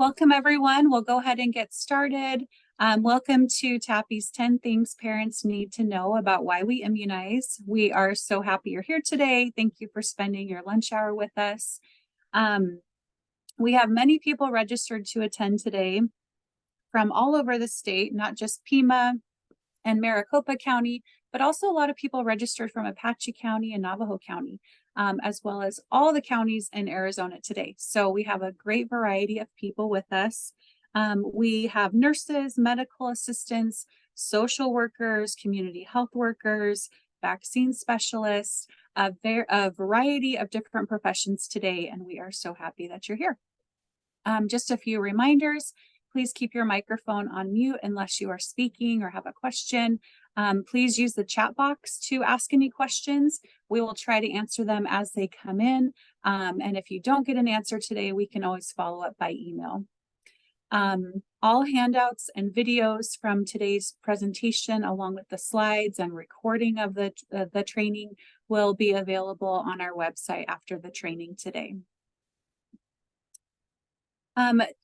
Welcome, everyone. We'll go ahead and get started. Welcome to TAPI's 10 Things Parents Need to Know About Why We Immunize. We are so happy you're here today. Thank you for spending your lunch hour with us. We have many people registered to attend today from all over the state, not just Pima and Maricopa County, but also a lot of people registered from Apache County and Navajo County, as well as all the counties in Arizona today. So we have a great variety of people with us. We have nurses, medical assistants, social workers, community health workers, vaccine specialists, a variety of different professions today, and we are so happy that you're here. Just a few reminders. Please keep your microphone on mute unless you are speaking or have a question. Please use the chat box to ask any questions. We will try to answer them as they come in. And if you don't get an answer today, we can always follow up by email. All handouts and videos from today's presentation, along with the slides and recording of the training, will be available on our website after the training today.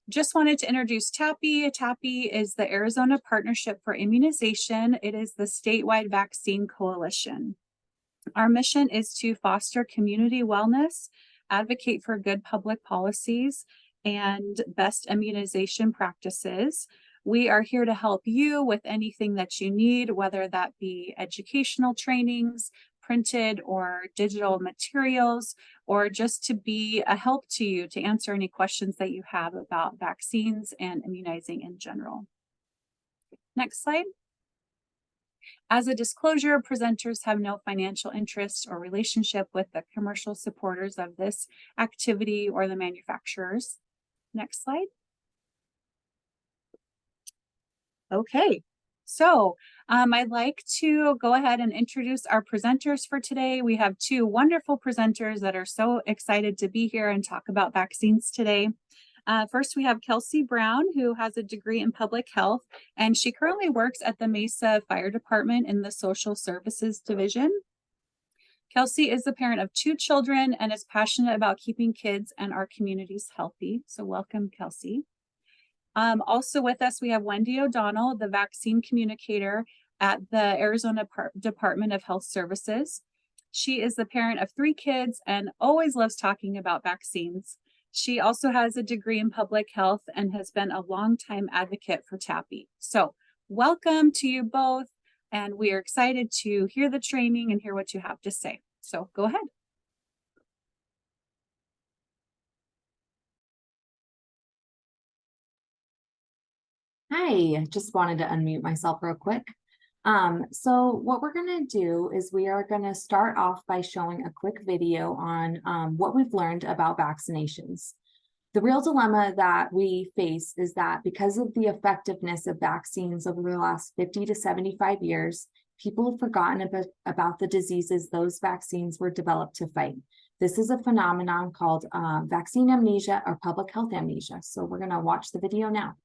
Just wanted to introduce TAPI. TAPI is the Arizona Partnership for Immunization. It is the statewide vaccine coalition. Our mission is to foster community wellness, advocate for good public policies, and best immunization practices. We are here to help you with anything that you need, whether that be educational trainings, printed or digital materials, or just to be a help to you to answer any questions that you have about vaccines and immunizing in general. Next slide. As a disclosure, presenters have no financial interest or relationship with the commercial supporters of this activity or the manufacturers. Next slide. Okay. So I'd like to go ahead and introduce our presenters for today. We have two wonderful presenters that are so excited to be here and talk about vaccines today. First, we have Kelsey Brown, who has a degree in public health, and she currently works at the Mesa Fire Department in the Social Services Division. Kelsey is the parent of 2 children and is passionate about keeping kids and our communities healthy. So welcome, Kelsey. Also with us, we have Wendy O'Donnell, the vaccine communicator at the Arizona Department of Health Services. She is the parent of 3 kids and always loves talking about vaccines. She also has a degree in public health and has been a longtime advocate for TAPI. So welcome to you both, and we are excited to hear the training and hear what you have to say. So go ahead. Hi, I just wanted to unmute myself real quick. So what we're going to do is we are going to start off by showing a quick video on what we've learned about vaccinations. The real dilemma that we face is that because of the effectiveness of vaccines over the last 50 to 75 years, people have forgotten about the diseases those vaccines were developed to fight. This is a phenomenon called vaccine amnesia or public health amnesia. So we're going to watch the video now.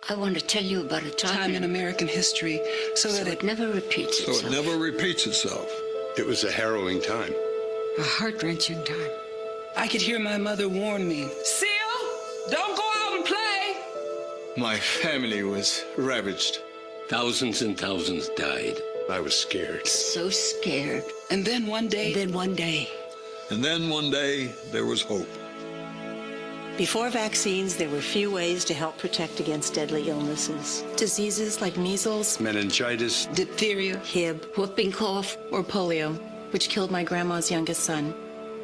I want to tell you about a time in American history so that it never repeats itself. So it never repeats itself. It was a harrowing time. A heart-wrenching time. I could hear my mother warn me, Seal, don't go out and play. My family was ravaged. Thousands and thousands died. I was scared. So scared. And then one day. And then one day, there was hope. Before vaccines, there were few ways to help protect against deadly illnesses. Diseases like measles, Meningitis, Diphtheria, Hib, whooping cough, or polio, which killed my grandma's youngest son.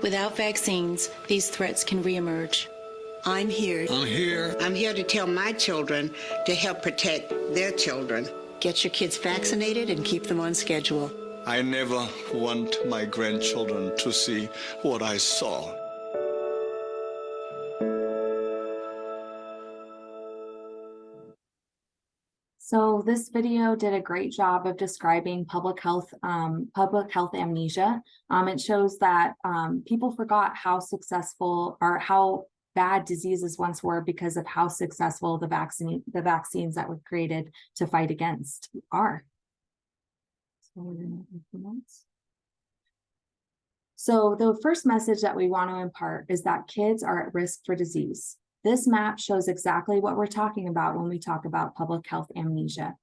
Without vaccines, these threats can reemerge. I'm here. I'm here to tell my children to help protect their children. Get your kids vaccinated and keep them on schedule. I never want my grandchildren to see what I saw. So this video did a great job of describing public health amnesia. It shows that people forgot how successful or how bad diseases once were because of how successful the vaccines that were created to fight against are. So we're going to implement. So the first message that we want to impart is that kids are at risk for disease. This map shows exactly what we're talking about when we talk about public health amnesia.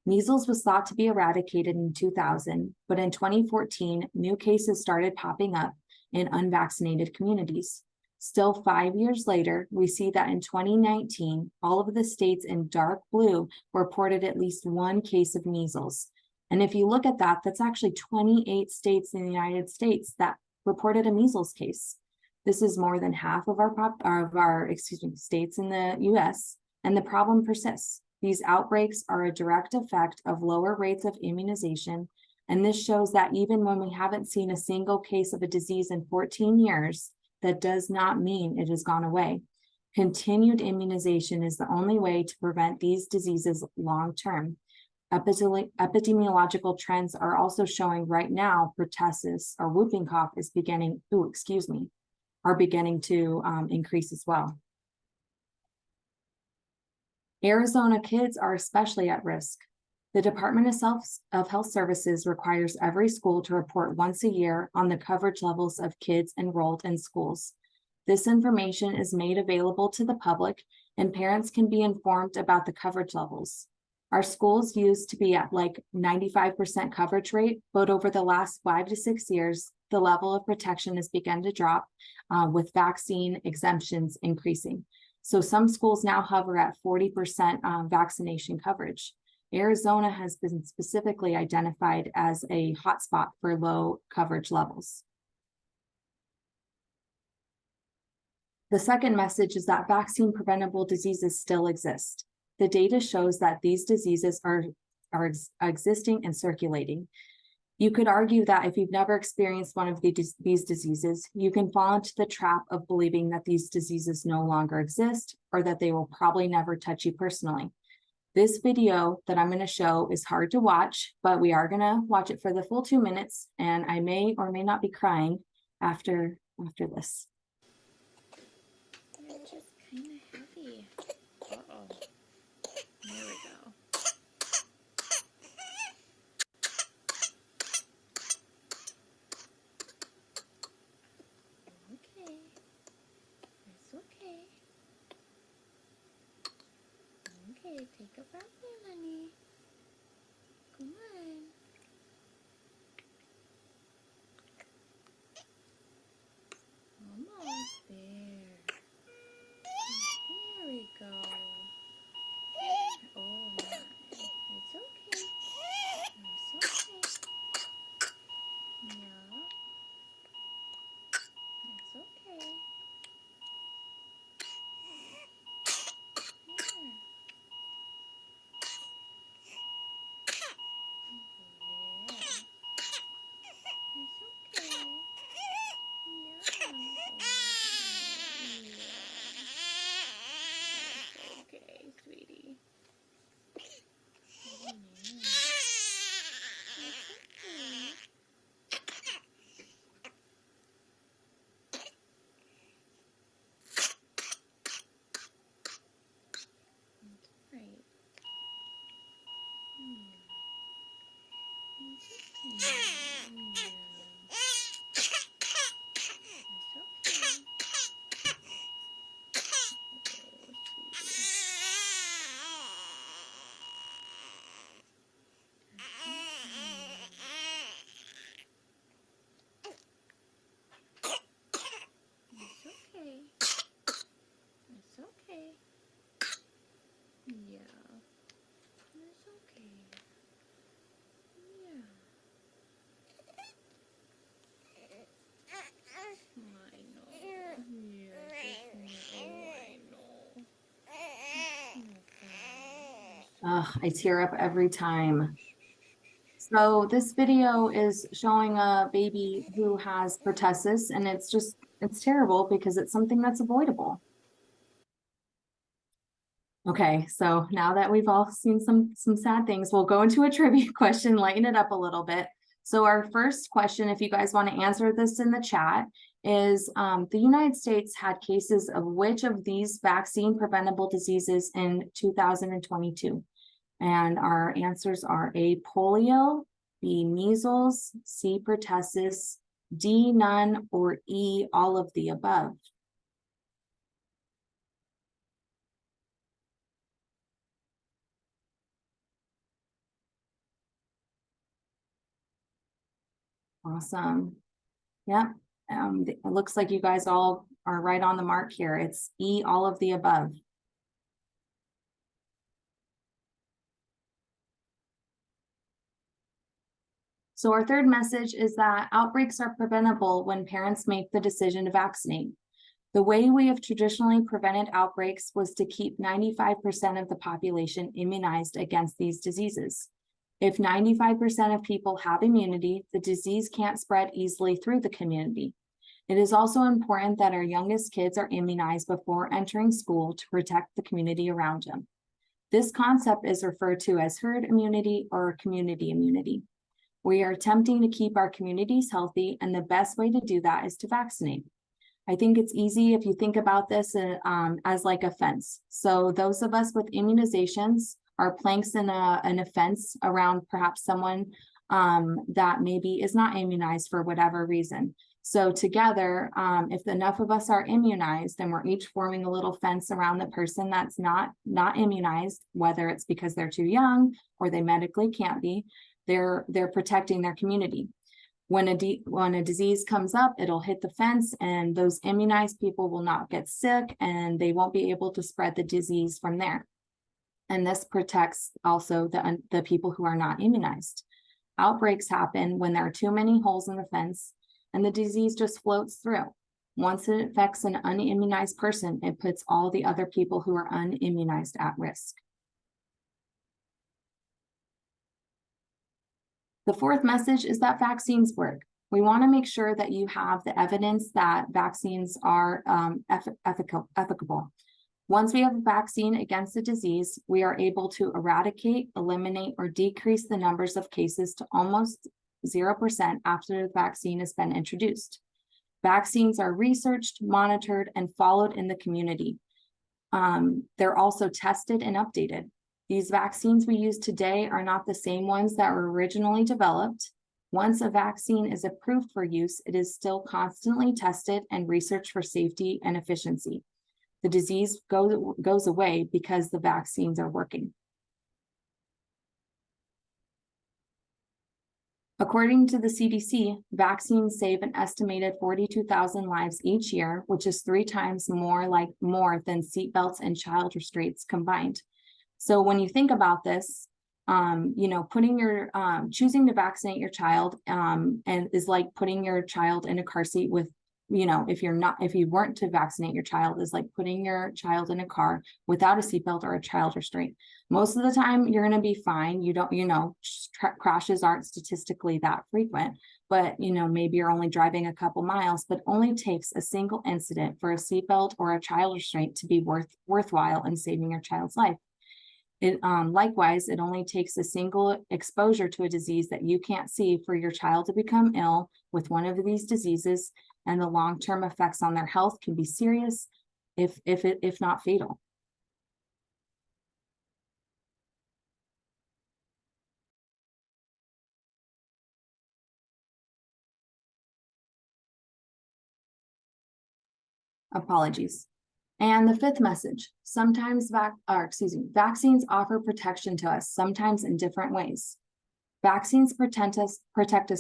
Measles was thought to be eradicated in 2000, but in 2014, new cases started popping up in unvaccinated communities. Still 5 years later, we see that in 2019, all of the states in dark blue reported at least one case of measles. And if you look at that, that's actually 28 states in the United States that reported a measles case. This is more than half of our states in the US, and the problem persists. These outbreaks are a direct effect of lower rates of immunization, and this shows that even when we haven't seen a single case of a disease in 14 years, that does not mean it has gone away. Continued immunization is the only way to prevent these diseases long term. Epidemiological trends are also showing right now pertussis or whooping cough is beginning to increase as well. Arizona kids are especially at risk. The Department of Health Services requires every school to report once a year on the coverage levels of kids enrolled in schools. This information is made available to the public, and parents can be informed about the coverage levels. Our schools used to be at like 95% coverage rate, but over the last 5 to 6 years, the level of protection has begun to drop with vaccine exemptions increasing. So some schools now hover at 40% vaccination coverage. Arizona has been specifically identified as a hotspot for low coverage levels. The second message is that vaccine preventable diseases still exist. The data shows that these diseases are existing and circulating. You could argue that if you've never experienced one of these diseases, you can fall into the trap of believing that these diseases no longer exist or that they will probably never touch you personally. This video that I'm going to show is hard to watch, but we are going to watch it for the full 2 minutes, and I may or may not be crying after this. It's just kind of heavy. Uh-oh. There we go. Okay. It's okay. Okay, take a breath there, honey. Come on. Almost there. There we go. Oh my. It's okay. It's okay. Yeah. It's okay. Here. Yeah. It's okay. Yeah. It's okay, sweetie. Yeah. It's okay. Right. Yeah. It's okay. Yeah. It's okay. Oh, sweetie. It's okay. It's okay. Yeah. It's okay. Yeah. I know. Yes. Oh, I know. I tear up every time. So this video is showing a baby who has pertussis, and it's terrible because it's something that's avoidable. Okay, so now that we've all seen some sad things, we'll go into a trivia question, lighten it up a little bit. So our first question, if you guys want to answer this in the chat, is the United States had cases of which of these vaccine preventable diseases in 2022? And our answers are A, polio, B, measles, C, pertussis, D, none, or E, all of the above? Awesome. Yep. It looks like you guys all are right on the mark here. It's E, all of the above. So our third message is that outbreaks are preventable when parents make the decision to vaccinate. The way we have traditionally prevented outbreaks was to keep 95% of the population immunized against these diseases. If 95% of people have immunity, the disease can't spread easily through the community. It is also important that our youngest kids are immunized before entering school to protect the community around them. This concept is referred to as herd immunity or community immunity. We are attempting to keep our communities healthy, and the best way to do that is to vaccinate. I think it's easy if you think about this as like a fence. So those of us with immunizations are planks in a fence around perhaps someone that maybe is not immunized for whatever reason. So together, if enough of us are immunized and we're each forming a little fence around the person that's not immunized, whether it's because they're too young or they medically can't be, they're protecting their community. When a disease comes up, it'll hit the fence, and those immunized people will not get sick, and they won't be able to spread the disease from there. And this protects also the people who are not immunized. Outbreaks happen when there are too many holes in the fence, and the disease just floats through. Once it affects an unimmunized person, it puts all the other people who are unimmunized at risk. The fourth message is that vaccines work. We want to make sure that you have the evidence that vaccines are ethical. Once we have a vaccine against the disease, we are able to eradicate, eliminate, or decrease the numbers of cases to almost 0% after the vaccine has been introduced. Vaccines are researched, monitored, and followed in the community. They're also tested and updated. These vaccines we use today are not the same ones that were originally developed. Once a vaccine is approved for use, it is still constantly tested and researched for safety and efficiency. The disease goes away because the vaccines are working. According to the CDC, vaccines save an estimated 42,000 lives each year, which is 3 times more than seatbelts and child restraints combined. So when you think about this, choosing to vaccinate your child and is like putting your child in a car seat with, if you weren't to vaccinate your child, is like putting your child in a car without a seatbelt or a child restraint. Most of the time you're going to be fine. You don't, crashes aren't statistically that frequent, but maybe you're only driving a couple miles, but only takes a single incident for a seatbelt or a child restraint to be worthwhile in saving your child's life. Likewise, it only takes a single exposure to a disease that you can't see for your child to become ill with one of these diseases, and the long-term effects on their health can be serious, if not fatal. Apologies. And the fifth message, vaccines offer protection to us, sometimes in different ways. Vaccines protect us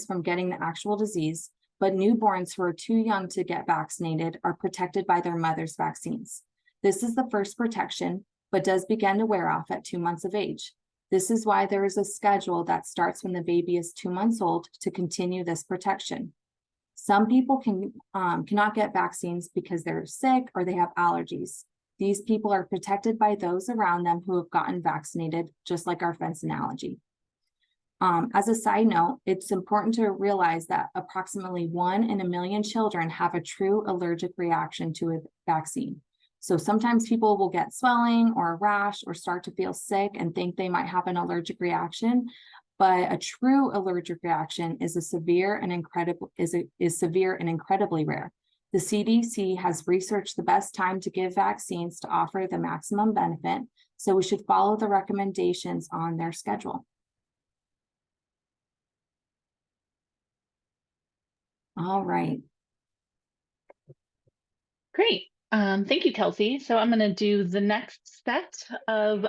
from getting the actual disease, but newborns who are too young to get vaccinated are protected by their mother's vaccines. This is the first protection, but does begin to wear off at 2 months of age. This is why there is a schedule that starts when the baby is 2 months old to continue this protection. Some people cannot get vaccines because they're sick or they have allergies. These people are protected by those around them who have gotten vaccinated, just like our fence analogy. As a side note, it's important to realize that approximately 1 in a million children have a true allergic reaction to a vaccine. So sometimes people will get swelling or a rash or start to feel sick and think they might have an allergic reaction. But a true allergic reaction is severe and incredibly rare. The CDC has researched the best time to give vaccines to offer the maximum benefit, so we should follow the recommendations on their schedule. All right. Great. Thank you, Kelsey. So I'm going to do the next set of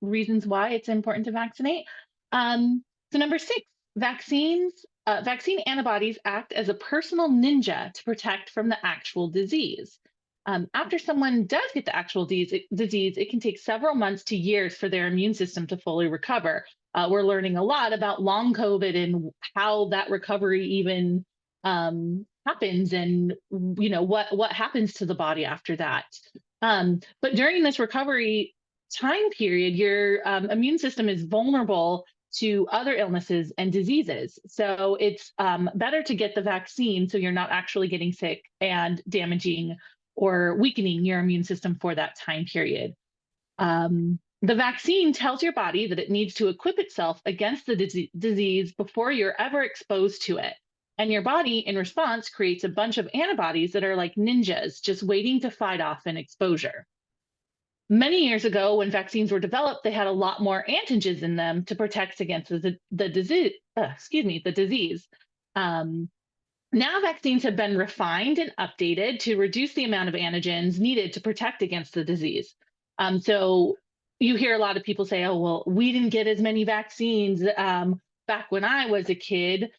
reasons why it's important to vaccinate. So number 6, vaccine antibodies act as a personal ninja to protect from the actual disease. After someone does get the actual disease, it can take several months to years for their immune system to fully recover. We're learning a lot about long COVID and how that recovery even happens, and what happens to the body after that. But during this recovery time period, your immune system is vulnerable to other illnesses and diseases. So it's better to get the vaccine so you're not actually getting sick and damaging or weakening your immune system for that time period. The vaccine tells your body that it needs to equip itself against the disease before you're ever exposed to it. And your body, in response, creates a bunch of antibodies that are like ninjas, just waiting to fight off an exposure. Many years ago, when vaccines were developed, they had a lot more antigens in them to protect against the disease. The disease. Now vaccines have been refined and updated to reduce the amount of antigens needed to protect against the disease. So you hear a lot of people say, oh, well, we didn't get as many vaccines back when I was a kid.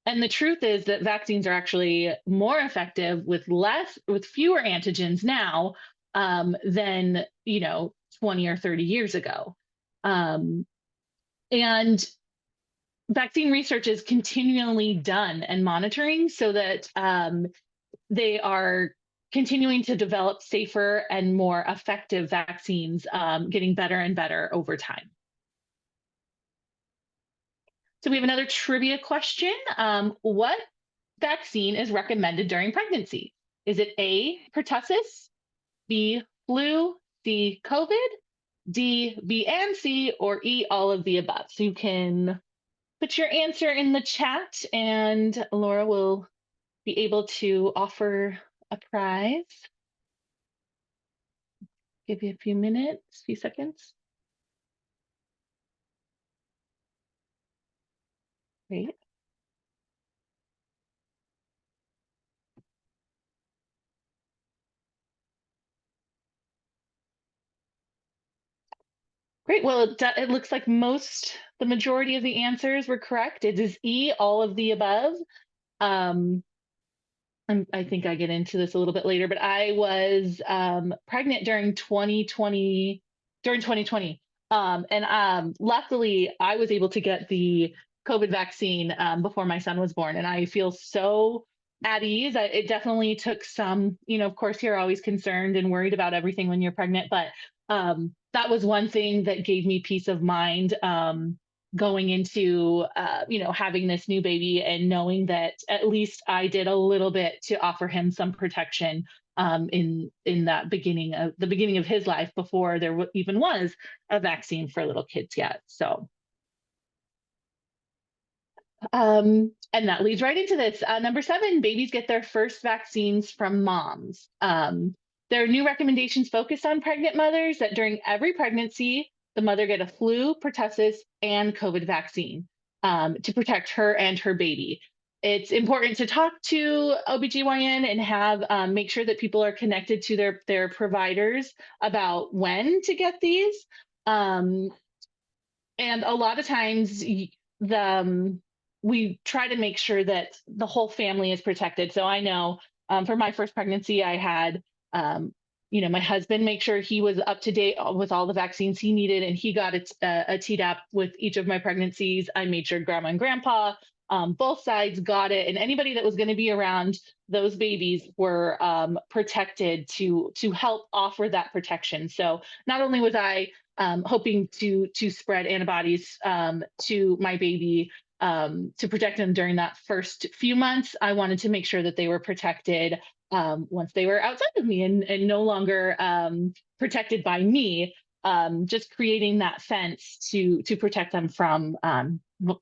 And the truth is that vaccines are actually more effective with fewer antigens now than 20 or 30 years ago. And vaccine research is continually done and monitoring so that they are continuing to develop safer and more effective vaccines, getting better and better over time. So we have another trivia question. What vaccine is recommended during pregnancy? Is it A, pertussis, B, flu, C, COVID, D, B and C, or E, all of the above? So you can put your answer in the chat and Laura will be able to offer a prize. Give you a few minutes, few seconds. Great. Great. Well, it looks like the majority of the answers were correct. It is E, all of the above. I think I get into this a little bit later, but I was pregnant during 2020. Luckily, I was able to get the COVID vaccine before my son was born, and I feel so at ease. It definitely took some, of course, you're always concerned and worried about everything when you're pregnant, but that was one thing that gave me peace of mind going into, having this new baby and knowing that at least I did a little bit to offer him some protection in that beginning of his life before there even was a vaccine for little kids yet. So, and that leads right into this. Number 7, babies get their first vaccines from moms. There are new recommendations focused on pregnant mothers that during every pregnancy, the mother get a flu, pertussis, and COVID vaccine to protect her and her baby. It's important to talk to OBGYN and have make sure that people are connected to their providers about when to get these. And a lot of times we try to make sure that the whole family is protected. So I know for my first pregnancy, I had my husband make sure he was up to date with all the vaccines he needed, and he got a Tdap with each of my pregnancies. I made sure grandma and grandpa, both sides got it, and anybody that was going to be around those babies were protected to help offer that protection. So not only was I hoping to spread antibodies to my baby to protect them during that first few months, I wanted to make sure that they were protected once they were outside of me and no longer protected by me, just creating that fence to protect them from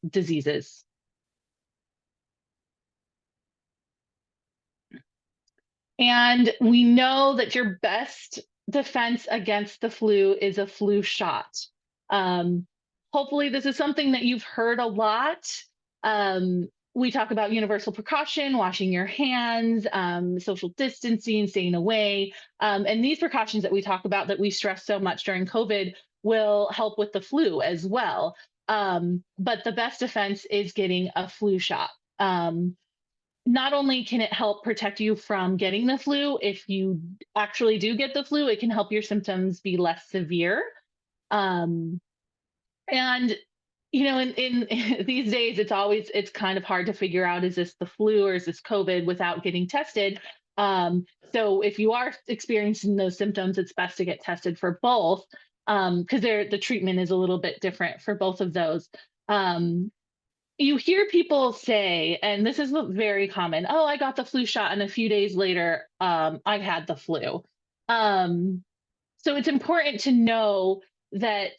diseases. And we know that your best defense against the flu is a flu shot. Hopefully this is something that you've heard a lot. we talk about universal precaution, washing your hands, social distancing, staying away. And these precautions that we talk about that we stress so much during COVID will help with the flu as well. But the best defense is getting a flu shot. Not only can it help protect you from getting the flu, if you actually do get the flu, it can help your symptoms be less severe. Um, and in these days, it's kind of hard to figure out, is this the flu or is this COVID without getting tested? So if you are experiencing those symptoms, it's best to get tested for both, because the treatment is a little bit different for both of those. You hear people say, and this is very common, oh, I got the flu shot, and a few days later, I've had the flu. So it's important to know that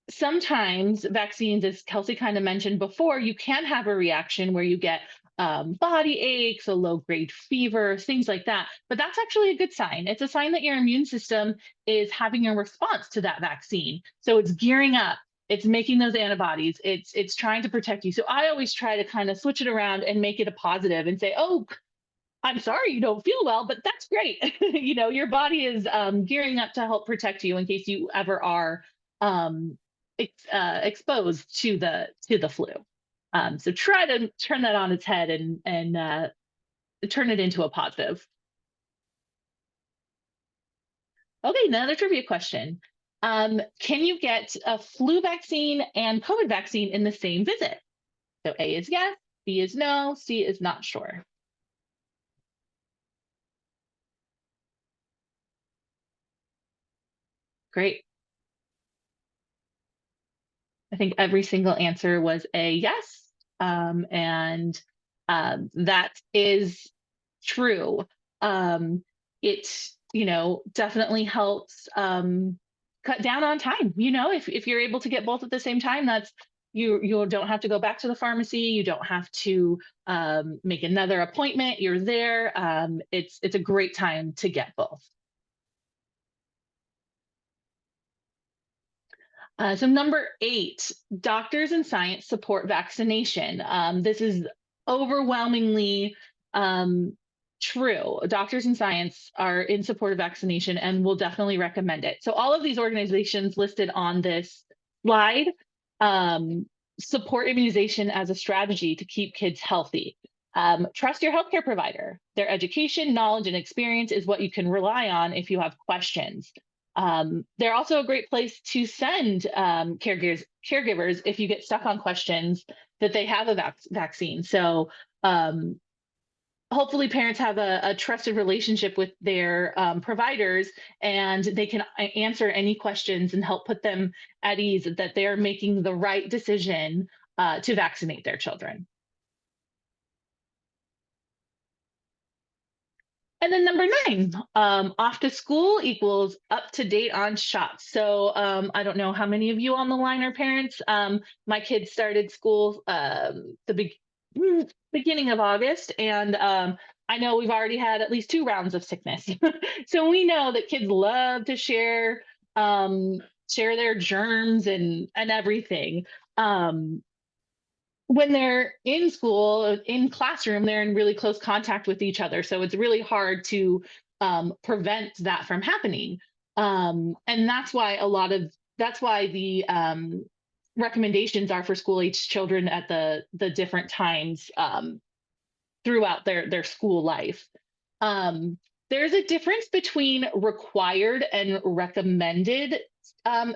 sometimes vaccines, as Kelsey kind of mentioned before, you can have a reaction where you get body aches, a low grade fever, things like that. But that's actually a good sign. It's a sign that your immune system is having a response to that vaccine. So it's gearing up. It's making those antibodies. It's trying to protect you. So I always try to kind of switch it around and make it a positive and say, oh, I'm sorry you don't feel well, but that's great. Your body is gearing up to help protect you in case you ever are exposed to the flu. So try to turn that on its head and turn it into a positive. Okay, another trivia question. Can you get a flu vaccine and COVID vaccine in the same visit? So A is yes, B is no, C is not sure. Great. I think every single answer was a yes. And that is true. It, definitely helps cut down on time. If you're able to get both at the same time, that's you don't have to go back to the pharmacy. You don't have to make another appointment. You're there. It's a great time to get both. So number 8, doctors and science support vaccination. This is overwhelmingly true. Doctors and science are in support of vaccination and will definitely recommend it. So all of these organizations listed on this slide support immunization as a strategy to keep kids healthy. Trust your healthcare provider. Their education, knowledge, and experience is what you can rely on if you have questions. They're also a great place to send caregivers if you get stuck on questions that they have a vaccine. So hopefully parents have a trusted relationship with their providers, and they can answer any questions and help put them at ease that they're making the right decision to vaccinate their children. And then number 9, off to school equals up to date on shots. So I don't know how many of you on the line are parents. My kids started school beginning of August, and I know we've already had at least 2 rounds of sickness. So we know that kids love to share their germs and everything. When they're in school, in classroom, they're in really close contact with each other. So it's really hard to prevent that from happening. And that's why the recommendations are for school age children at the different times throughout their school life. There's a difference between required and recommended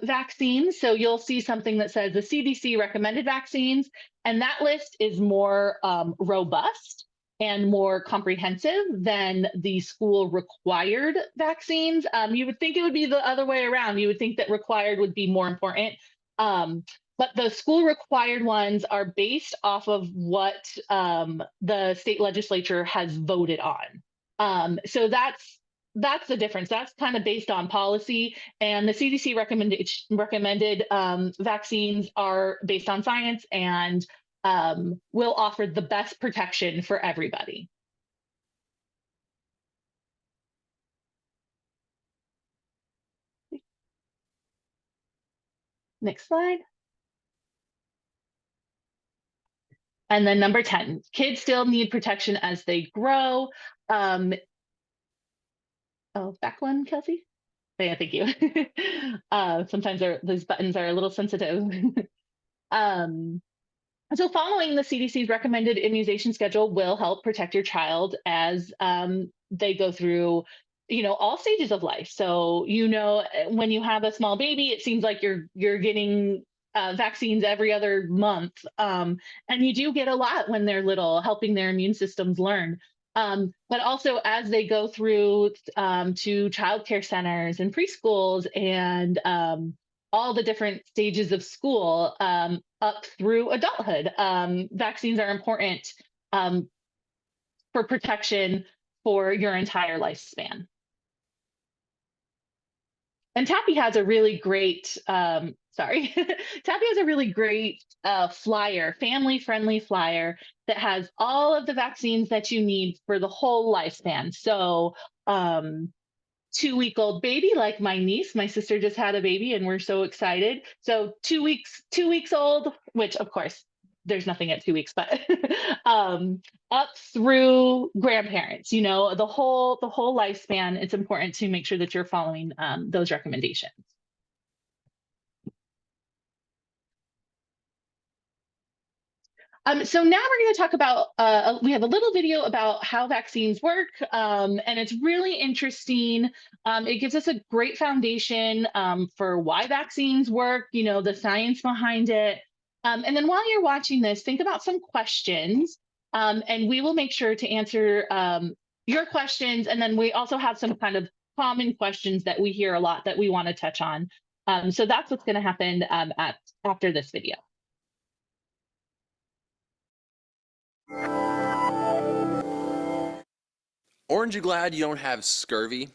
vaccines. So you'll see something that says the CDC recommended vaccines, and that list is more robust and more comprehensive than the school required vaccines. You would think it would be the other way around. You would think that required would be more important. But the school required ones are based off of what the state legislature has voted on. So that's the difference. That's kind of based on policy, and the CDC recommended vaccines are based on science and will offer the best protection for everybody. Next slide. And then number 10, kids still need protection as they grow. Oh, back one, Kelsey. Yeah, thank you. Sometimes these buttons are a little sensitive. So following the CDC's recommended immunization schedule will help protect your child as they go through, all stages of life. So, when you have a small baby, it seems like you're getting vaccines every other month. And you do get a lot when they're little, helping their immune systems learn. But also as they go through to childcare centers and preschools and all the different stages of school up through adulthood. Vaccines are important for protection for your entire lifespan. And Tappy has a really great, Tappy has a really great flyer, family-friendly flyer that has all of the vaccines that you need for the whole lifespan. So 2-week-old baby, like my niece, my sister just had a baby and we're so excited. So 2 weeks old, which of course there's nothing at 2 weeks, but up through grandparents, the whole lifespan. It's important to make sure that you're following those recommendations. So now we're going to talk about, we have a little video about how vaccines work, and it's really interesting. It gives us a great foundation for why vaccines work, the science behind it. And then while you're watching this, think about some questions, and we will make sure to answer your questions. And then we also have some kind of common questions that we hear a lot that we want to touch on. So that's what's going to happen after this video. Aren't you glad you don't have scurvy?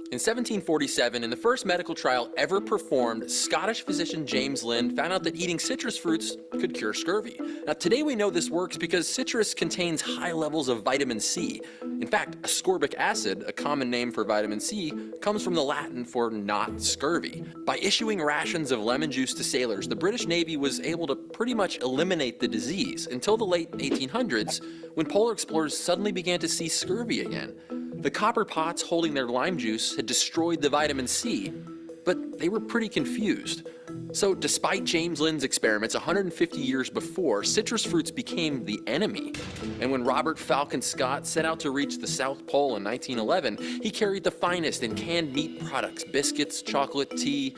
In 1747, in the first medical trial ever performed, Scottish physician James Lind found out that eating citrus fruits could cure scurvy. Now, today we know this works because citrus contains high levels of vitamin C. In fact, ascorbic acid, a common name for vitamin C, comes from the Latin for not scurvy. By issuing rations of lemon juice to sailors, the British Navy was able to pretty much eliminate the disease until the late 1800s, when polar explorers suddenly began to see scurvy again. The copper pots holding their lime juice had destroyed the vitamin C, but they were pretty confused. So despite James Lind's experiments 150 years before, citrus fruits became the enemy. And when Robert Falcon Scott set out to reach the South Pole in 1911, he carried the finest in canned meat products, biscuits, chocolate, tea,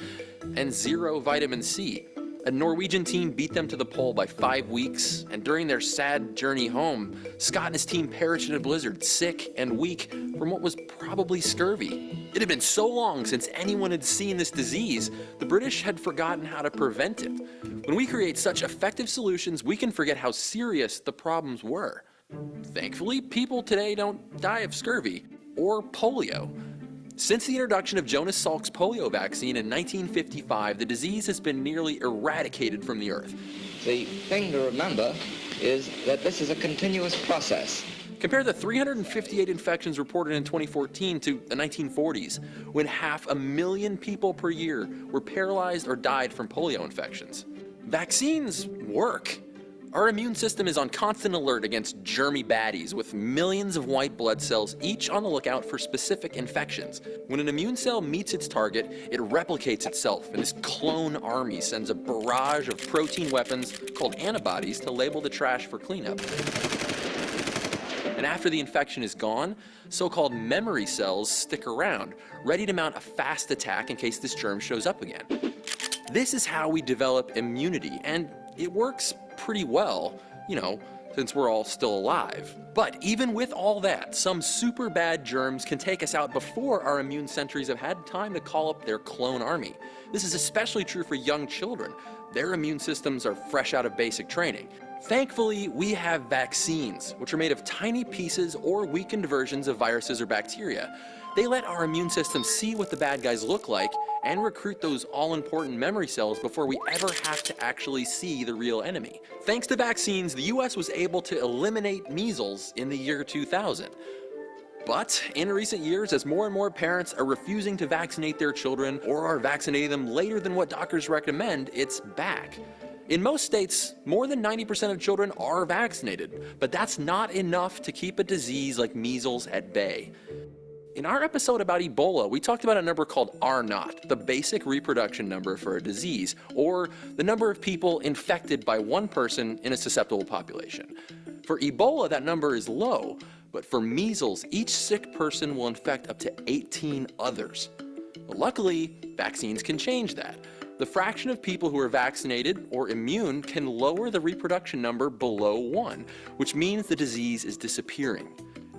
and zero vitamin C. A Norwegian team beat them to the pole by 5 weeks, and during their sad journey home, Scott and his team perished in a blizzard, sick and weak from what was probably scurvy. It had been so long since anyone had seen this disease, the British had forgotten how to prevent it. When we create such effective solutions, we can forget how serious the problems were. Thankfully, people today don't die of scurvy or polio. Since the introduction of Jonas Salk's polio vaccine in 1955, the disease has been nearly eradicated from the earth. The thing to remember is that this is a continuous process. Compare the 358 infections reported in 2014 to the 1940s, when 500,000 people per year were paralyzed or died from polio infections. Vaccines work. Our immune system is on constant alert against germy baddies, with millions of white blood cells each on the lookout for specific infections. When an immune cell meets its target, it replicates itself, and this clone army sends a barrage of protein weapons called antibodies to label the trash for cleanup. And after the infection is gone, so-called memory cells stick around, ready to mount a fast attack in case this germ shows up again. This is how we develop immunity, and it works pretty well, since we're all still alive. But even with all that, some super bad germs can take us out before our immune sentries have had time to call up their clone army. This is especially true for young children. Their immune systems are fresh out of basic training. Thankfully, we have vaccines, which are made of tiny pieces or weakened versions of viruses or bacteria. They let our immune system see what the bad guys look like and recruit those all-important memory cells before we ever have to actually see the real enemy. Thanks to vaccines, the US was able to eliminate measles in the year 2000. But in recent years, as more and more parents are refusing to vaccinate their children or are vaccinating them later than what doctors recommend, it's back. In most states, more than 90% of children are vaccinated, but that's not enough to keep a disease like measles at bay. In our episode about Ebola, we talked about a number called R0, the basic reproduction number for a disease, or the number of people infected by one person in a susceptible population. For Ebola, that number is low, but for measles, each sick person will infect up to 18 others. Luckily, vaccines can change that. The fraction of people who are vaccinated or immune can lower the reproduction number below 1, which means the disease is disappearing.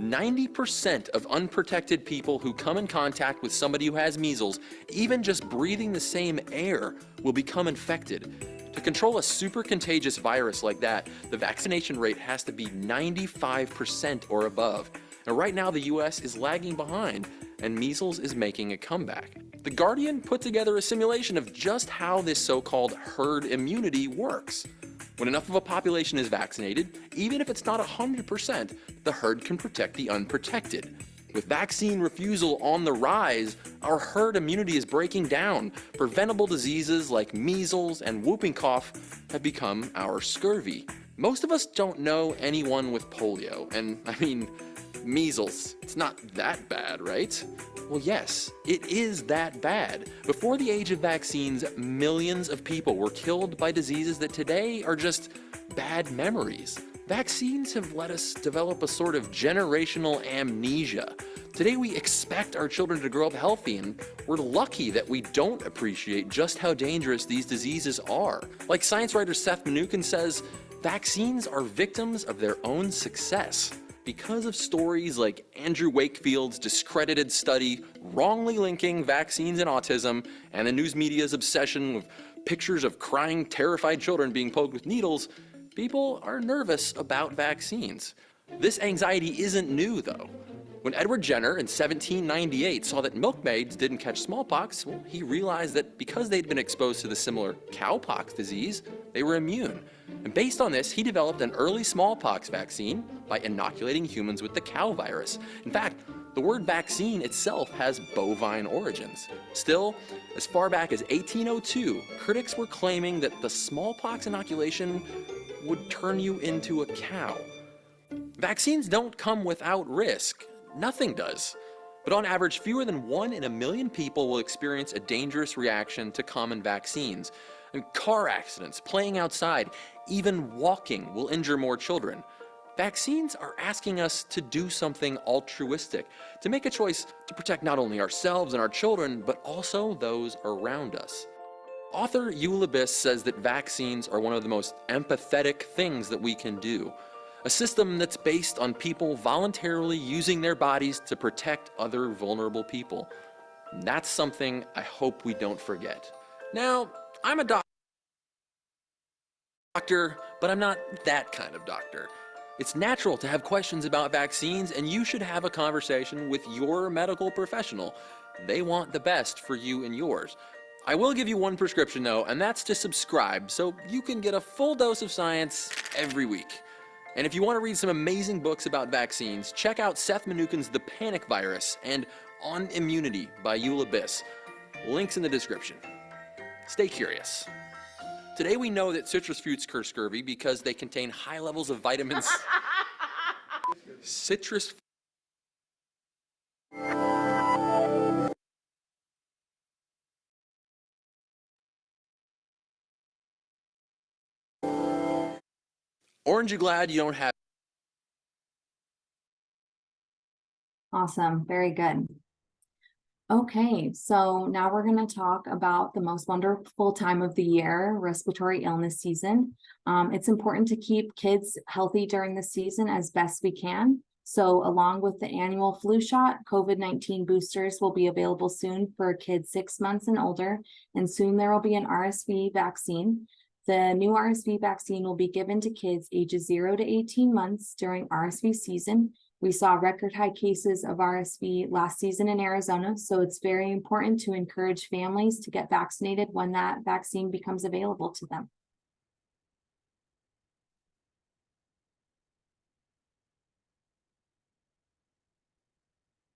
90% of unprotected people who come in contact with somebody who has measles, even just breathing the same air, will become infected. To control a super contagious virus like that, the vaccination rate has to be 95% or above. And right now the US is lagging behind, and measles is making a comeback. The Guardian put together a simulation of just how this so-called herd immunity works. When enough of a population is vaccinated, even if it's not 100%, the herd can protect the unprotected. With vaccine refusal on the rise, our herd immunity is breaking down. Preventable diseases like measles and whooping cough have become our scurvy. Most of us don't know anyone with polio, and I mean, measles. It's not that bad, right? Well, yes, it is that bad. Before the age of vaccines, millions of people were killed by diseases that today are just bad memories. Vaccines have let us develop a sort of generational amnesia. Today we expect our children to grow up healthy, and we're lucky that we don't appreciate just how dangerous these diseases are. Like science writer Seth Mnookin says, vaccines are victims of their own success. Because of stories like Andrew Wakefield's discredited study wrongly linking vaccines and autism, and the news media's obsession with pictures of crying, terrified children being poked with needles, people are nervous about vaccines. This anxiety isn't new, though. When Edward Jenner in 1798 saw that milkmaids didn't catch smallpox, well, he realized that because they'd been exposed to the similar cowpox disease, they were immune. And based on this, he developed an early smallpox vaccine by inoculating humans with the cow virus. In fact, the word vaccine itself has bovine origins. Still, as far back as 1802, critics were claiming that the smallpox inoculation would turn you into a cow. Vaccines don't come without risk. Nothing does. But on average, fewer than 1 in a million people will experience a dangerous reaction to common vaccines. And car accidents, playing outside, even walking will injure more children. Vaccines are asking us to do something altruistic, to make a choice to protect not only ourselves and our children, but also those around us. Author Eula Biss says that vaccines are one of the most empathetic things that we can do. A system that's based on people voluntarily using their bodies to protect other vulnerable people. That's something I hope we don't forget. Now, I'm a doctor, but I'm not that kind of doctor. It's natural to have questions about vaccines, and you should have a conversation with your medical professional. They want the best for you and yours. I will give you one prescription though, and that's to subscribe so you can get a full dose of science every week. And if you want to read some amazing books about vaccines, check out Seth Mnookin's The Panic Virus and On Immunity by Eula Biss. Links in the description. Stay curious. Today we know that citrus fruits cure scurvy because they contain high levels of vitamins. Citrus. Orange, you glad you don't have. Awesome, very good. Okay, so now we're going to talk about the most wonderful time of the year, respiratory illness season. It's important to keep kids healthy during the season as best we can. So along with the annual flu shot, COVID-19 boosters will be available soon for kids 6 months and older, and soon there will be an RSV vaccine. The new RSV vaccine will be given to kids ages 0 to 18 months during RSV season. We saw record high cases of RSV last season in Arizona, so it's very important to encourage families to get vaccinated when that vaccine becomes available to them.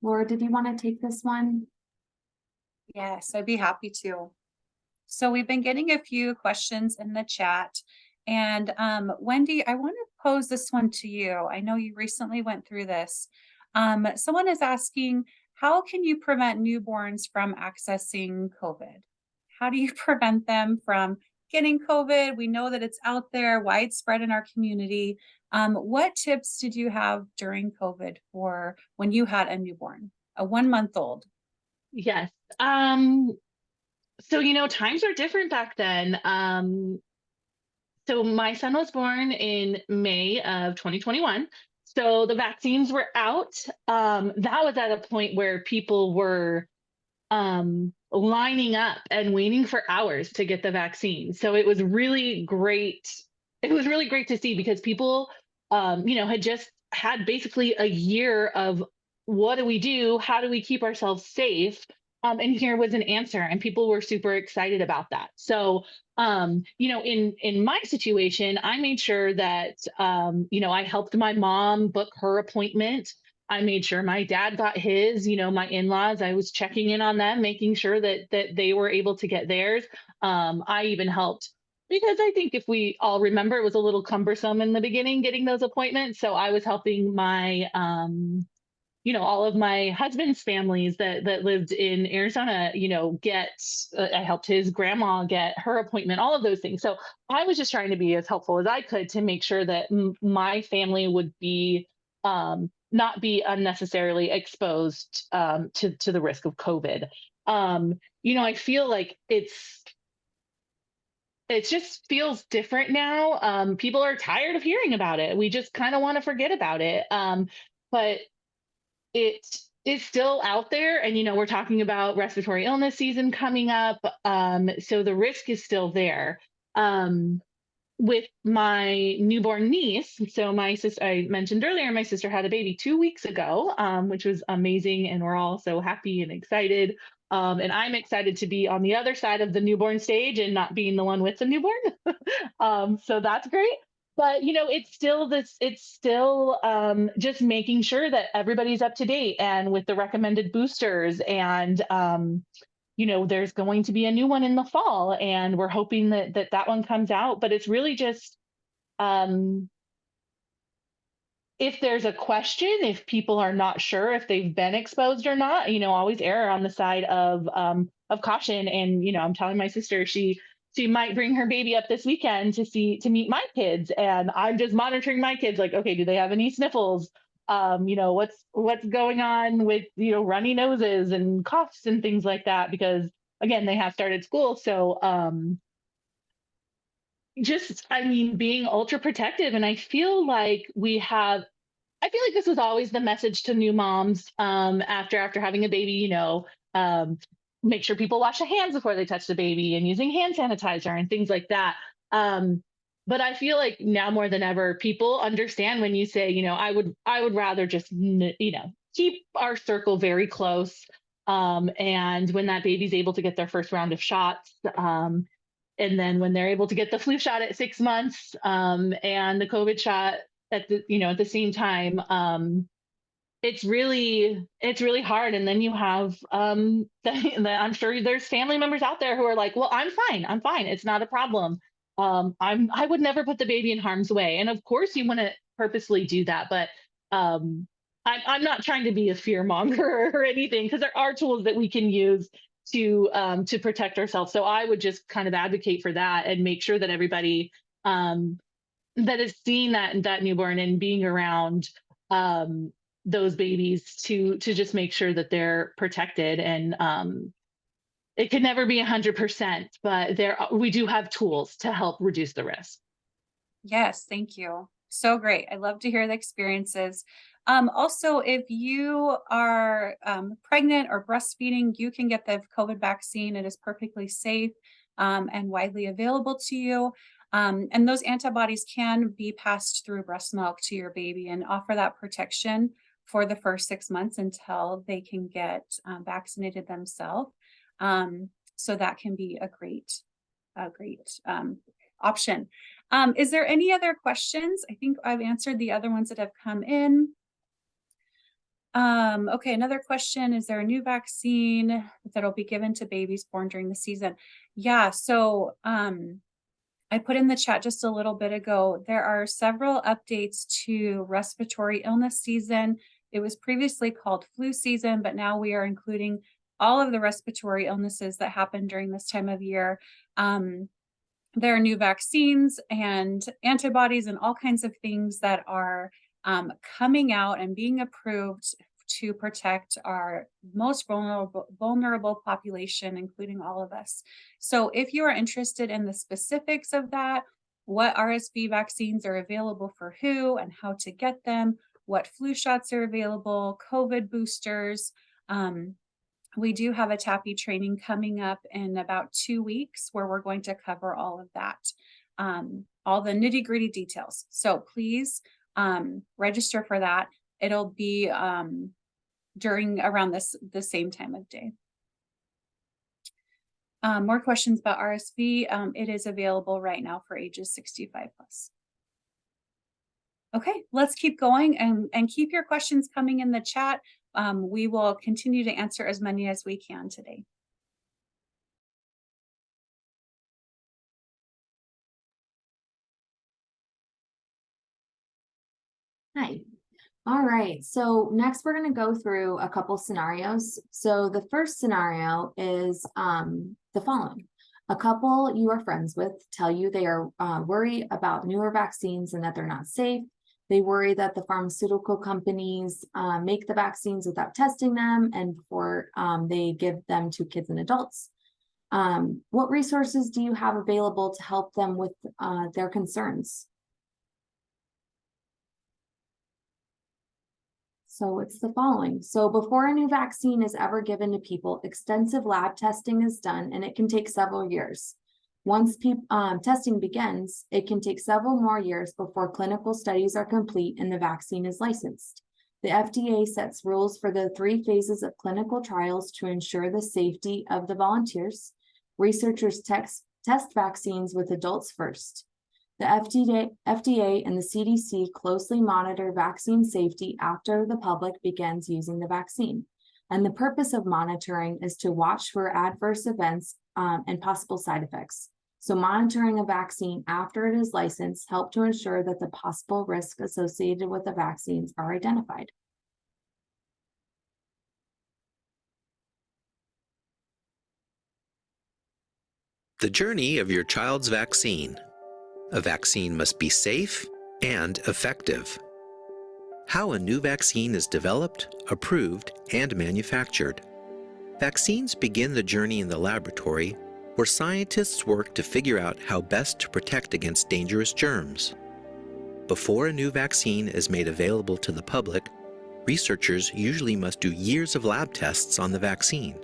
Laura, did you want to take this one? Yes, I'd be happy to. So we've been getting a few questions in the chat. And Wendy, I want to pose this one to you. I know you recently went through this. Someone is asking, how can you prevent newborns from accessing COVID? How do you prevent them from getting COVID? We know that it's out there, widespread in our community. What tips did you have during COVID for when you had a newborn, a 1-month-old? Yes. So, times are different back then. So my son was born in May of 2021. So the vaccines were out. That was at a point where people were lining up and waiting for hours to get the vaccine. So it was really great. It was really great to see because people, had just had basically a year of what do we do? How do we keep ourselves safe? And here was an answer, and people were super excited about that. So, in my situation, I made sure that, I helped my mom book her appointment. I made sure my dad got his, my in-laws, I was checking in on them, making sure that they were able to get theirs. I even helped because I think if we all remember, it was a little cumbersome in the beginning getting those appointments. So I was helping my all of my husband's families that lived in Arizona, get I helped his grandma get her appointment, all of those things. So I was just trying to be as helpful as I could to make sure that my family would be not be unnecessarily exposed to the risk of COVID. I feel like it just feels different now. People are tired of hearing about it. We just kind of want to forget about it. But it is still out there, and we're talking about respiratory illness season coming up, so the risk is still there. With my newborn niece, so my sister, I mentioned earlier, my sister had a baby 2 weeks ago, which was amazing, and we're all so happy and excited. And I'm excited to be on the other side of the newborn stage and not being the one with the newborn. So that's great. But it's still just making sure that everybody's up to date and with the recommended boosters. And there's going to be a new one in the fall, and we're hoping that one comes out. But it's really just um, if there's a question, if people are not sure if they've been exposed or not, always err on the side of caution. And I'm telling my sister she might bring her baby up this weekend to meet my kids, and I'm just monitoring my kids, like, okay, do they have any sniffles? What's going on with runny noses and coughs and things like that, because again, they have started school. So being ultra protective. And I feel like this was always the message to new moms after having a baby, make sure people wash their hands before they touch the baby, and using hand sanitizer and things like that. But I feel like now more than ever, people understand when you say, I would rather just, keep our circle very close. And when that baby's able to get their first round of shots, and then when they're able to get the flu shot at 6 months, and the COVID shot at the same time, it's really hard. And then you have I'm sure there's family members out there who are like, well, I'm fine, it's not a problem. I would never put the baby in harm's way, and of course you want to purposely do that, but I'm not trying to be a fear monger or anything, because there are tools that we can use to protect ourselves. So I would just kind of advocate for that and make sure that everybody that is seeing that newborn and being around those babies to just make sure that they're protected. And it could never be 100%, but we do have tools to help reduce the risk. Yes, thank you. So great. I love to hear the experiences. Also, if you are pregnant or breastfeeding, you can get the COVID vaccine. It is perfectly safe and widely available to you. And those antibodies can be passed through breast milk to your baby and offer that protection for the first 6 months until they can get vaccinated themselves. So that can be a great option. Is there any other questions? I think I've answered the other ones that have come in. Okay, another question. Is there a new vaccine that'll be given to babies born during the season? Yeah, so I put in the chat just a little bit ago, there are several updates to respiratory illness season. It was previously called flu season, but now we are including all of the respiratory illnesses that happen during this time of year. There are new vaccines and antibodies and all kinds of things that are coming out and being approved to protect our most vulnerable population, including all of us. So if you are interested in the specifics of that, what RSV vaccines are available for who and how to get them, what flu shots are available, COVID boosters, we do have a TAPI training coming up in about 2 weeks where we're going to cover all of that, all the nitty gritty details. So please register for that. It'll be during around the same time of day. More questions about RSV. It is available right now for ages 65 plus. Okay, let's keep going and keep your questions coming in the chat. We will continue to answer as many as we can today. Hi. All right, so next we're going to go through a couple scenarios. So the first scenario is the following. A couple you are friends with tell you they are worried about newer vaccines and that they're not safe. They worry that the pharmaceutical companies make the vaccines without testing them and before they give them to kids and adults. What resources do you have available to help them with their concerns? So it's the following. So before a new vaccine is ever given to people, extensive lab testing is done and it can take several years. Once testing begins, it can take several more years before clinical studies are complete and the vaccine is licensed. The FDA sets rules for the 3 phases of clinical trials to ensure the safety of the volunteers. Researchers test vaccines with adults first. The FDA and the CDC closely monitor vaccine safety after the public begins using the vaccine. And the purpose of monitoring is to watch for adverse events and possible side effects. So monitoring a vaccine after it is licensed helps to ensure that the possible risks associated with the vaccines are identified. The journey of your child's vaccine. A vaccine must be safe and effective. How a new vaccine is developed, approved, and manufactured. Vaccines begin the journey in the laboratory, where scientists work to figure out how best to protect against dangerous germs. Before a new vaccine is made available to the public, researchers usually must do years of lab tests on the vaccine.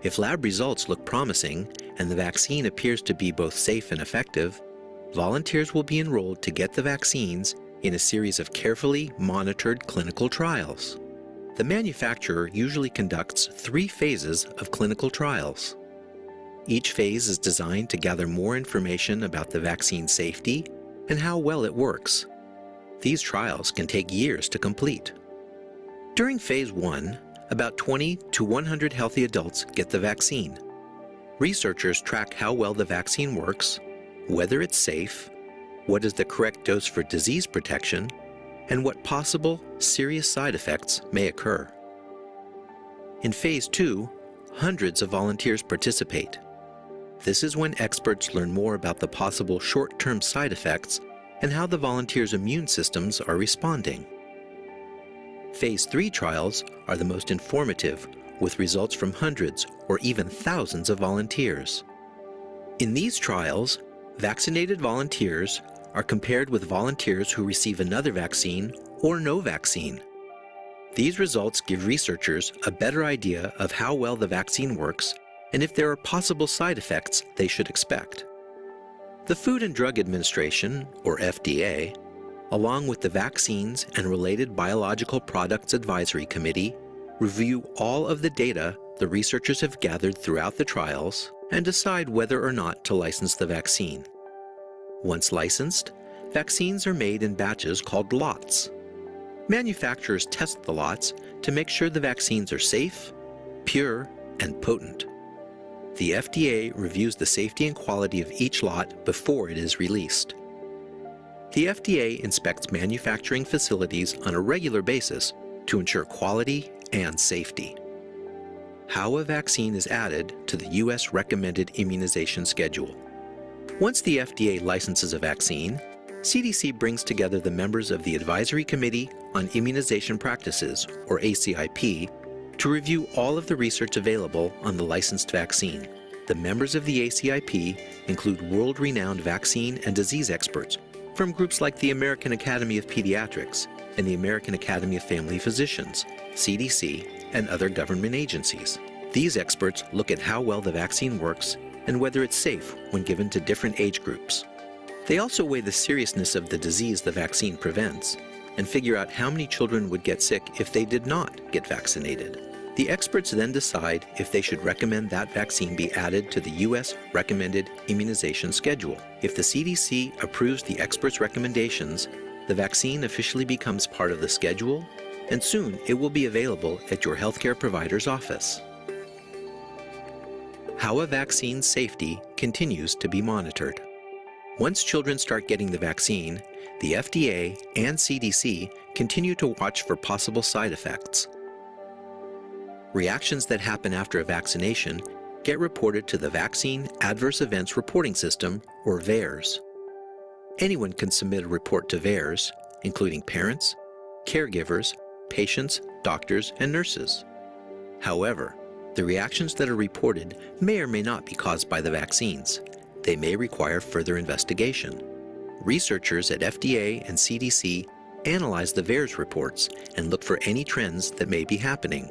If lab results look promising and the vaccine appears to be both safe and effective, volunteers will be enrolled to get the vaccines in a series of carefully monitored clinical trials. The manufacturer usually conducts 3 phases of clinical trials. Each phase is designed to gather more information about the vaccine's safety and how well it works. These trials can take years to complete. During phase 1, about 20 to 100 healthy adults get the vaccine. Researchers track how well the vaccine works, whether it's safe, what is the correct dose for disease protection, and what possible serious side effects may occur. In phase 2, hundreds of volunteers participate. This is when experts learn more about the possible short-term side effects and how the volunteers' immune systems are responding. Phase 3 trials are the most informative, with results from hundreds or even thousands of volunteers. In these trials, vaccinated volunteers are compared with volunteers who receive another vaccine or no vaccine. These results give researchers a better idea of how well the vaccine works and if there are possible side effects they should expect. The Food and Drug Administration, or FDA, along with the Vaccines and Related Biological Products Advisory Committee, review all of the data the researchers have gathered throughout the trials and decide whether or not to license the vaccine. Once licensed, vaccines are made in batches called lots. Manufacturers test the lots to make sure the vaccines are safe, pure, and potent. The FDA reviews the safety and quality of each lot before it is released. The FDA inspects manufacturing facilities on a regular basis to ensure quality and safety. How a vaccine is added to the U.S. recommended immunization schedule. Once the FDA licenses a vaccine, CDC brings together the members of the Advisory Committee on Immunization Practices, or ACIP, to review all of the research available on the licensed vaccine. The members of the ACIP include world-renowned vaccine and disease experts from groups like the American Academy of Pediatrics and the American Academy of Family Physicians, CDC, and other government agencies. These experts look at how well the vaccine works and whether it's safe when given to different age groups. They also weigh the seriousness of the disease the vaccine prevents and figure out how many children would get sick if they did not get vaccinated. The experts then decide if they should recommend that vaccine be added to the U.S. recommended immunization schedule. If the CDC approves the experts' recommendations, the vaccine officially becomes part of the schedule, and soon it will be available at your healthcare provider's office. How a vaccine's safety continues to be monitored. Once children start getting the vaccine, the FDA and CDC continue to watch for possible side effects. Reactions that happen after a vaccination get reported to the Vaccine Adverse Events Reporting System, or VAERS. Anyone can submit a report to VAERS, including parents, caregivers, patients, doctors, and nurses. However, the reactions that are reported may or may not be caused by the vaccines. They may require further investigation. Researchers at FDA and CDC analyze the VAERS reports and look for any trends that may be happening.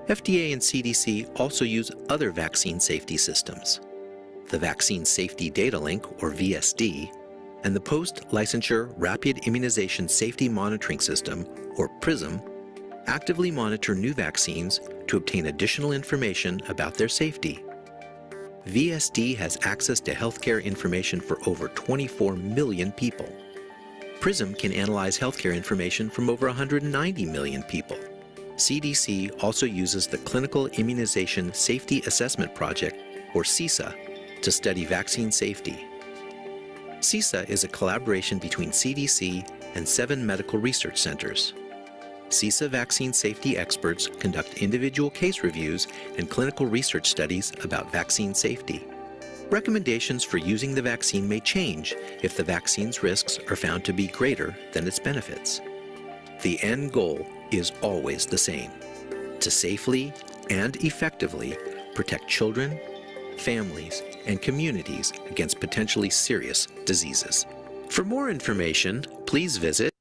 FDA and CDC also use other vaccine safety systems. The Vaccine Safety Data Link, or VSD, and the Post-Licensure Rapid Immunization Safety Monitoring System, or PRISM, actively monitor new vaccines to obtain additional information about their safety. VSD has access to healthcare information for over 24 million people. PRISM can analyze healthcare information from over 190 million people. CDC also uses the Clinical Immunization Safety Assessment Project, or CISA, to study vaccine safety. CISA is a collaboration between CDC and 7 medical research centers. CISA vaccine safety experts conduct individual case reviews and clinical research studies about vaccine safety. Recommendations for using the vaccine may change if the vaccine's risks are found to be greater than its benefits. The end goal is always the same: to safely and effectively protect children, families, and communities against potentially serious diseases. For more information, please visit.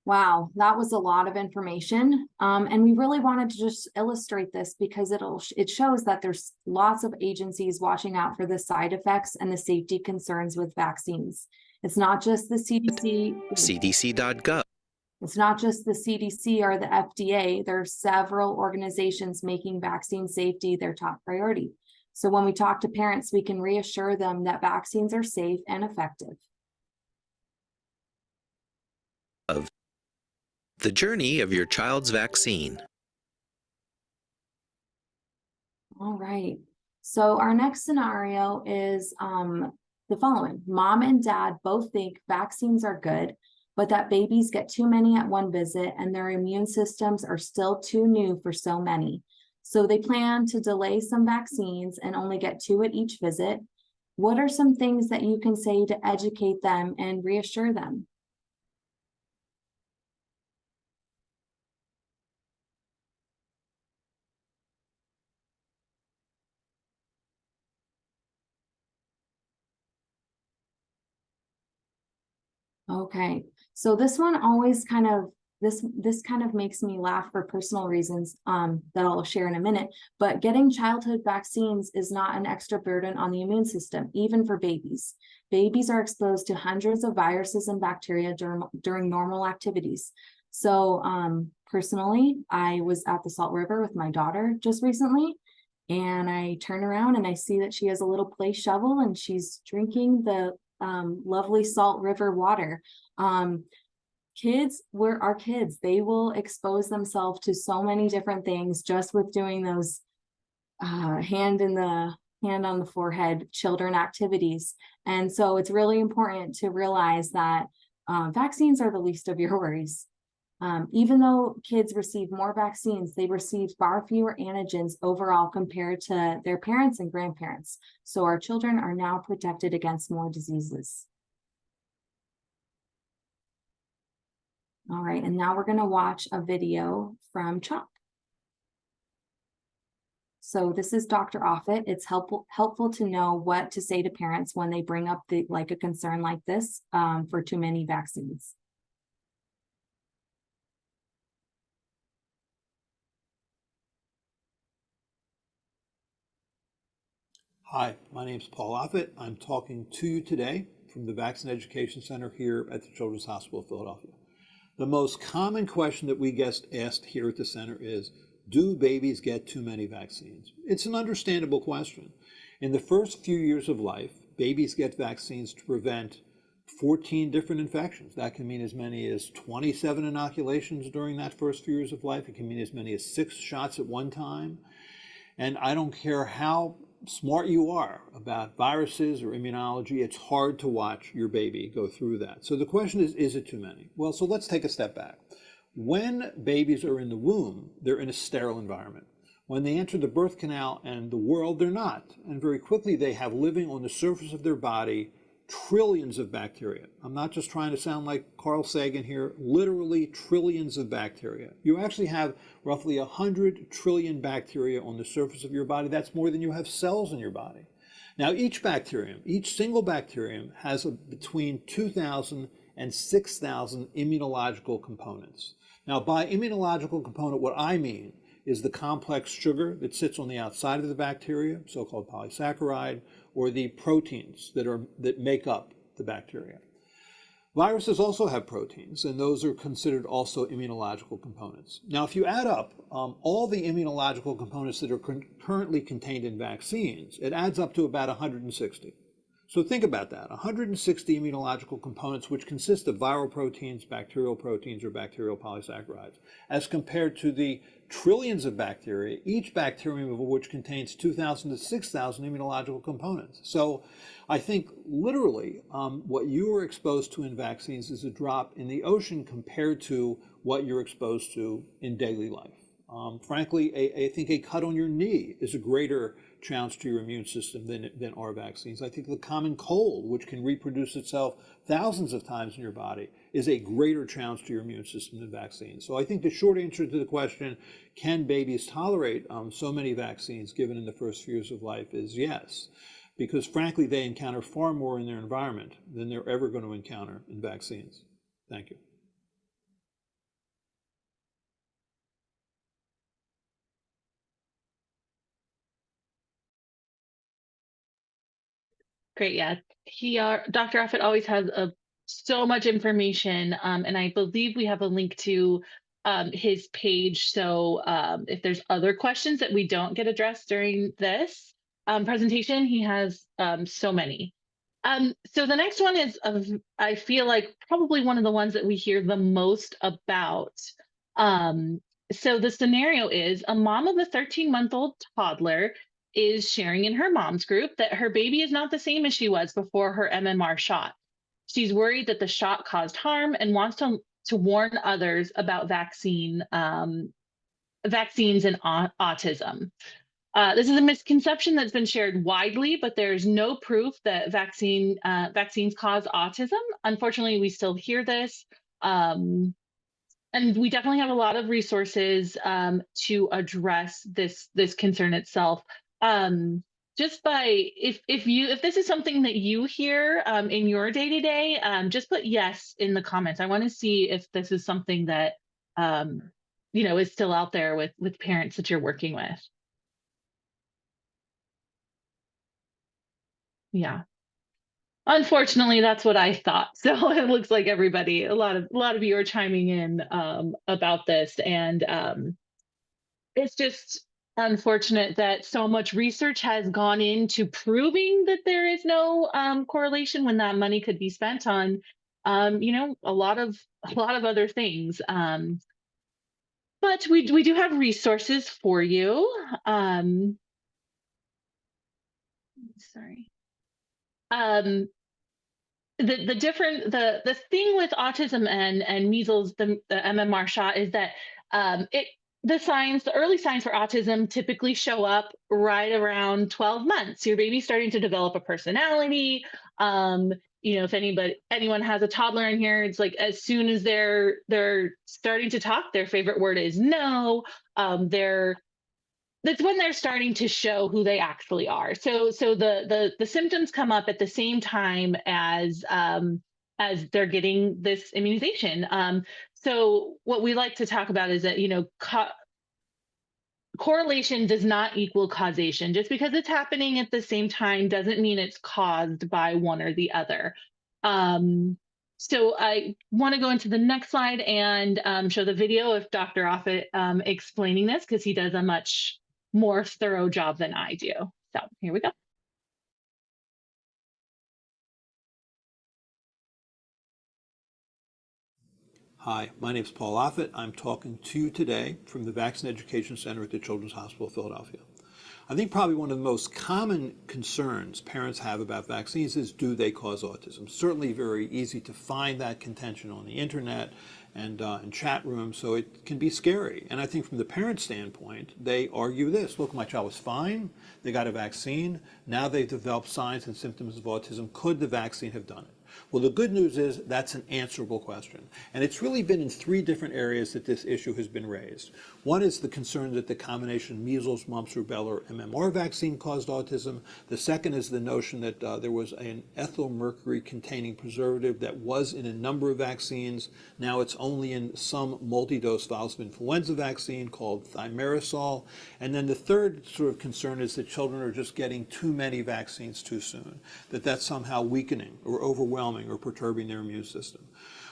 Wow, that was a lot of information. And we really wanted to just illustrate this because it shows that there's lots of agencies watching out for the side effects and the safety concerns with vaccines. It's not just the CDC. cdc.gov. It's not just the CDC or the FDA. There are several organizations making vaccine safety their top priority. So when we talk to parents, we can reassure them that vaccines are safe and effective. The journey of your child's vaccine. All right. So our next scenario is the following. Mom and dad both think vaccines are good, but that babies get too many at one visit and their immune systems are still too new for so many. So they plan to delay some vaccines and only get 2 at each visit. What are some things that you can say to educate them and reassure them? Okay, so this one always kind of this kind of makes me laugh for personal reasons that I'll share in a minute. But getting childhood vaccines is not an extra burden on the immune system, even for babies. Babies are exposed to hundreds of viruses and bacteria during normal activities. So personally, I was at the Salt River with my daughter just recently, and I turn around and I see that she has a little play shovel and she's drinking the lovely Salt River water. our kids. They will expose themselves to so many different things just with doing those hand on the forehead children activities. And so it's really important to realize that vaccines are the least of your worries. Even though kids receive more vaccines, they receive far fewer antigens overall compared to their parents and grandparents. So our children are now protected against more diseases. All right, and now we're going to watch a video from CHOP. So this is Dr. Offit. It's helpful to know what to say to parents when they bring up a concern like this for too many vaccines. Hi, my name is Paul Offit. I'm talking to you today from the Vaccine Education Center here at the Children's Hospital of Philadelphia. The most common question that we get asked here at the center is, do babies get too many vaccines? It's an understandable question. In the first few years of life, babies get vaccines to prevent 14 different infections. That can mean as many as 27 inoculations during that first few years of life. It can mean as many as 6 shots at one time. And I don't care how smart you are about viruses or immunology, it's hard to watch your baby go through that. So the question is it too many? Well, so let's take a step back. When babies are in the womb, they're in a sterile environment. When they enter the birth canal and the world, they're not. And very quickly, they have living on the surface of their body trillions of bacteria. I'm not just trying to sound like Carl Sagan here, literally trillions of bacteria. You actually have roughly 100 trillion bacteria on the surface of your body. That's more than you have cells in your body. Now, each single bacterium has between 2,000 and 6,000 immunological components. Now, by immunological component, what I mean is the complex sugar that sits on the outside of the bacteria, so-called polysaccharide, or the proteins that make up the bacteria. Viruses also have proteins, and those are considered also immunological components. Now, if you add up all the immunological components that are currently contained in vaccines, it adds up to about 160. So think about that, 160 immunological components which consist of viral proteins, bacterial proteins, or bacterial polysaccharides, as compared to the trillions of bacteria, each bacterium of which contains 2,000 to 6,000 immunological components. So I think literally what you are exposed to in vaccines is a drop in the ocean compared to what you're exposed to in daily life. Frankly, I think a cut on your knee is a greater challenge to your immune system than are vaccines. I think the common cold, which can reproduce itself thousands of times in your body, is a greater challenge to your immune system than vaccines. So I think the short answer to the question, can babies tolerate so many vaccines given in the first few years of life, is yes. Because frankly, they encounter far more in their environment than they're ever going to encounter in vaccines. Thank you. Great, yeah. Dr. Offit always has so much information, and I believe we have a link to his page. So if there's other questions that we don't get addressed during this presentation, he has so many. So the next one is, I feel like probably one of the ones that we hear the most about. So the scenario is a mom of a 13-month-old toddler is sharing in her mom's group that her baby is not the same as she was before her MMR shot. She's worried that the shot caused harm and wants to warn others about vaccines and autism. This is a misconception that's been shared widely, but there's no proof that vaccines cause autism. Unfortunately, we still hear this. And we definitely have a lot of resources to address this concern itself. Just by if this is something that you hear in your day-to-day, just put yes in the comments. I want to see if this is something that is still out there with parents that you're working with. Yeah. Unfortunately, that's what I thought. So it looks like everybody, a lot of you are chiming in about this, and it's just unfortunate that so much research has gone into proving that there is no correlation when that money could be spent on a lot of other things. But we do have resources for you. Sorry. The thing with autism and measles, the MMR shot, is that the early signs for autism typically show up right around 12 months. Your baby's starting to develop a personality. If anyone has a toddler in here, it's like as soon as they're starting to talk, their favorite word is no. That's when they're starting to show who they actually are. So the symptoms come up at the same time as they're getting this immunization. So what we like to talk about is that correlation does not equal causation. Just because it's happening at the same time doesn't mean it's caused by one or the other. So I want to go into the next slide and show the video of Dr. Offit explaining this, because he does a much more thorough job than I do. So here we go. Hi, my name is Paul Offit. I'm talking to you today from the Vaccine Education Center at the Children's Hospital of Philadelphia. I think probably one of the most common concerns parents have about vaccines is, do they cause autism? Certainly very easy to find that contention on the internet and in chat rooms, so it can be scary. And I think from the parent standpoint, they argue this: look, my child was fine, they got a vaccine, now they've developed signs and symptoms of autism. Could the vaccine have done it? Well, the good news is that's an answerable question. And it's really been in three different areas that this issue has been raised. One is the concern that the combination measles, mumps, rubella, or MMR vaccine caused autism. The second is the notion that there was an ethyl mercury containing preservative that was in a number of vaccines. Now it's only in some multi-dose vials of influenza vaccine called thimerosal. And then the third sort of concern is that children are just getting too many vaccines too soon, that that's somehow weakening or overwhelming or perturbing their immune system.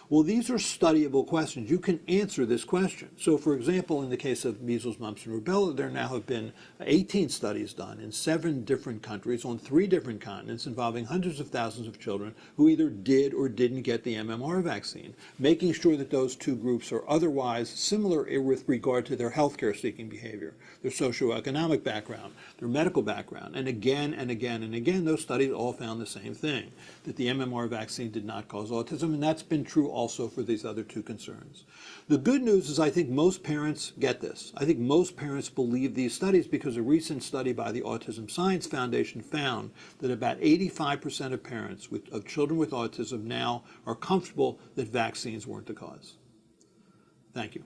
Well, these are studyable questions. You can answer this question. So, for example, in the case of measles, mumps, and rubella, there now have been 18 studies done in 7 different countries on 3 different continents involving hundreds of thousands of children who either did or didn't get the MMR vaccine, making sure that those two groups are otherwise similar with regard to their healthcare seeking behavior, their socioeconomic background, their medical background. And again and again and again, those studies all found the same thing, that the MMR vaccine did not cause autism, and that's been true also for these other two concerns. The good news is I think most parents get this. I think most parents believe these studies because a recent study by the Autism Science Foundation found that about 85% of parents of children with autism now are comfortable that vaccines weren't the cause. Thank you.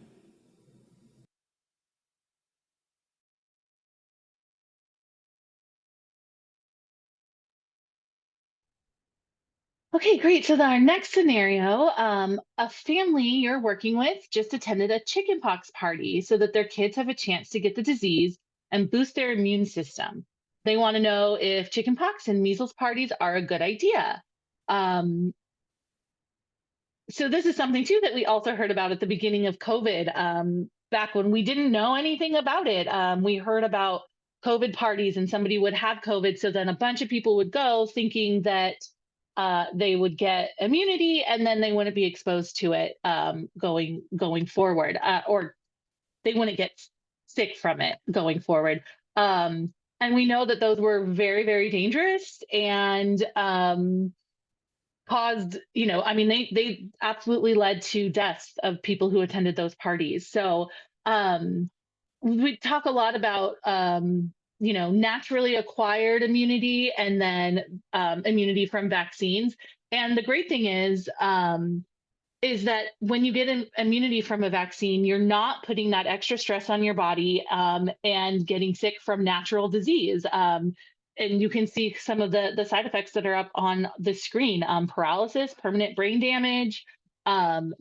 Okay, great. So our next scenario, a family you're working with just attended a chickenpox party so that their kids have a chance to get the disease and boost their immune system. They want to know if chickenpox and measles parties are a good idea. So this is something too that we also heard about at the beginning of COVID. Back when we didn't know anything about it, we heard about COVID parties and somebody would have COVID. So then a bunch of people would go thinking that they would get immunity and then they wouldn't be exposed to it going forward, or they wouldn't get sick from it going forward. And we know that those were very, very dangerous and caused, they absolutely led to deaths of people who attended those parties. So we talk a lot about naturally acquired immunity and then immunity from vaccines. And the great thing is that when you get immunity from a vaccine, you're not putting that extra stress on your body and getting sick from natural disease. And you can see some of the side effects that are up on the screen: paralysis, permanent brain damage,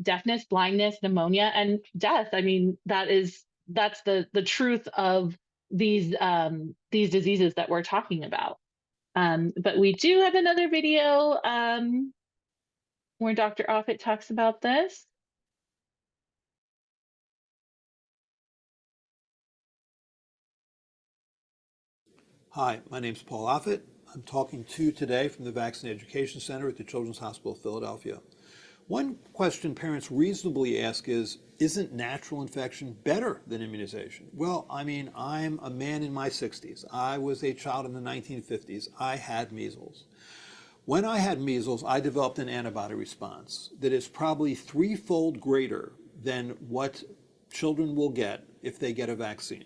deafness, blindness, pneumonia, and death. I mean, that's the truth of these diseases that we're talking about. But we do have another video where Dr. Offit talks about this. Hi, my name is Paul Offit. I'm talking to you today from the Vaccine Education Center at the Children's Hospital of Philadelphia. One question parents reasonably ask is, isn't natural infection better than immunization? Well, I mean, I'm a man in my 60s. I was a child in the 1950s. I had measles. When I had measles, I developed an antibody response that is probably threefold greater than what children will get if they get a vaccine.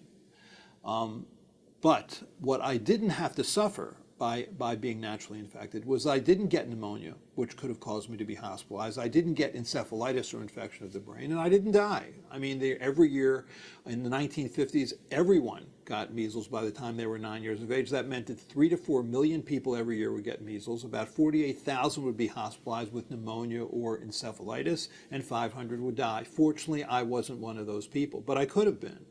But what I didn't have to suffer by being naturally infected was I didn't get pneumonia, which could have caused me to be hospitalized. I didn't get encephalitis or infection of the brain, and I didn't die. I mean, every year in the 1950s, everyone got measles by the time they were 9 years of age. That meant that 3 to 4 million people every year would get measles. About 48,000 would be hospitalized with pneumonia or encephalitis, and 500 would die. Fortunately, I wasn't one of those people, but I could have been.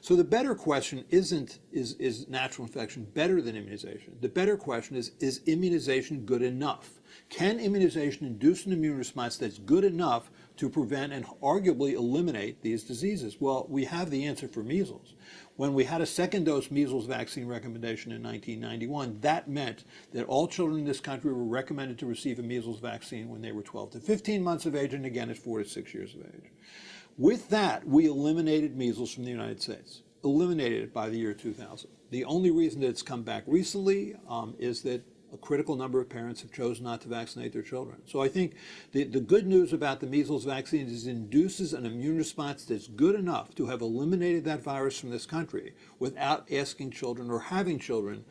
So the better question isn't, is natural infection better than immunization? The better question is immunization good enough? Can immunization induce an immune response that's good enough to prevent and arguably eliminate these diseases? Well, we have the answer for measles. When we had a second dose measles vaccine recommendation in 1991, that meant that all children in this country were recommended to receive a measles vaccine when they were 12 to 15 months of age, and again at 4 to 6 years of age. With that, we eliminated measles from the United States, eliminated it by the year 2000. The only reason that it's come back recently is that a critical number of parents have chosen not to vaccinate their children. So I think the good news about the measles vaccine is it induces an immune response that's good enough to have eliminated that virus from this country without asking children or having children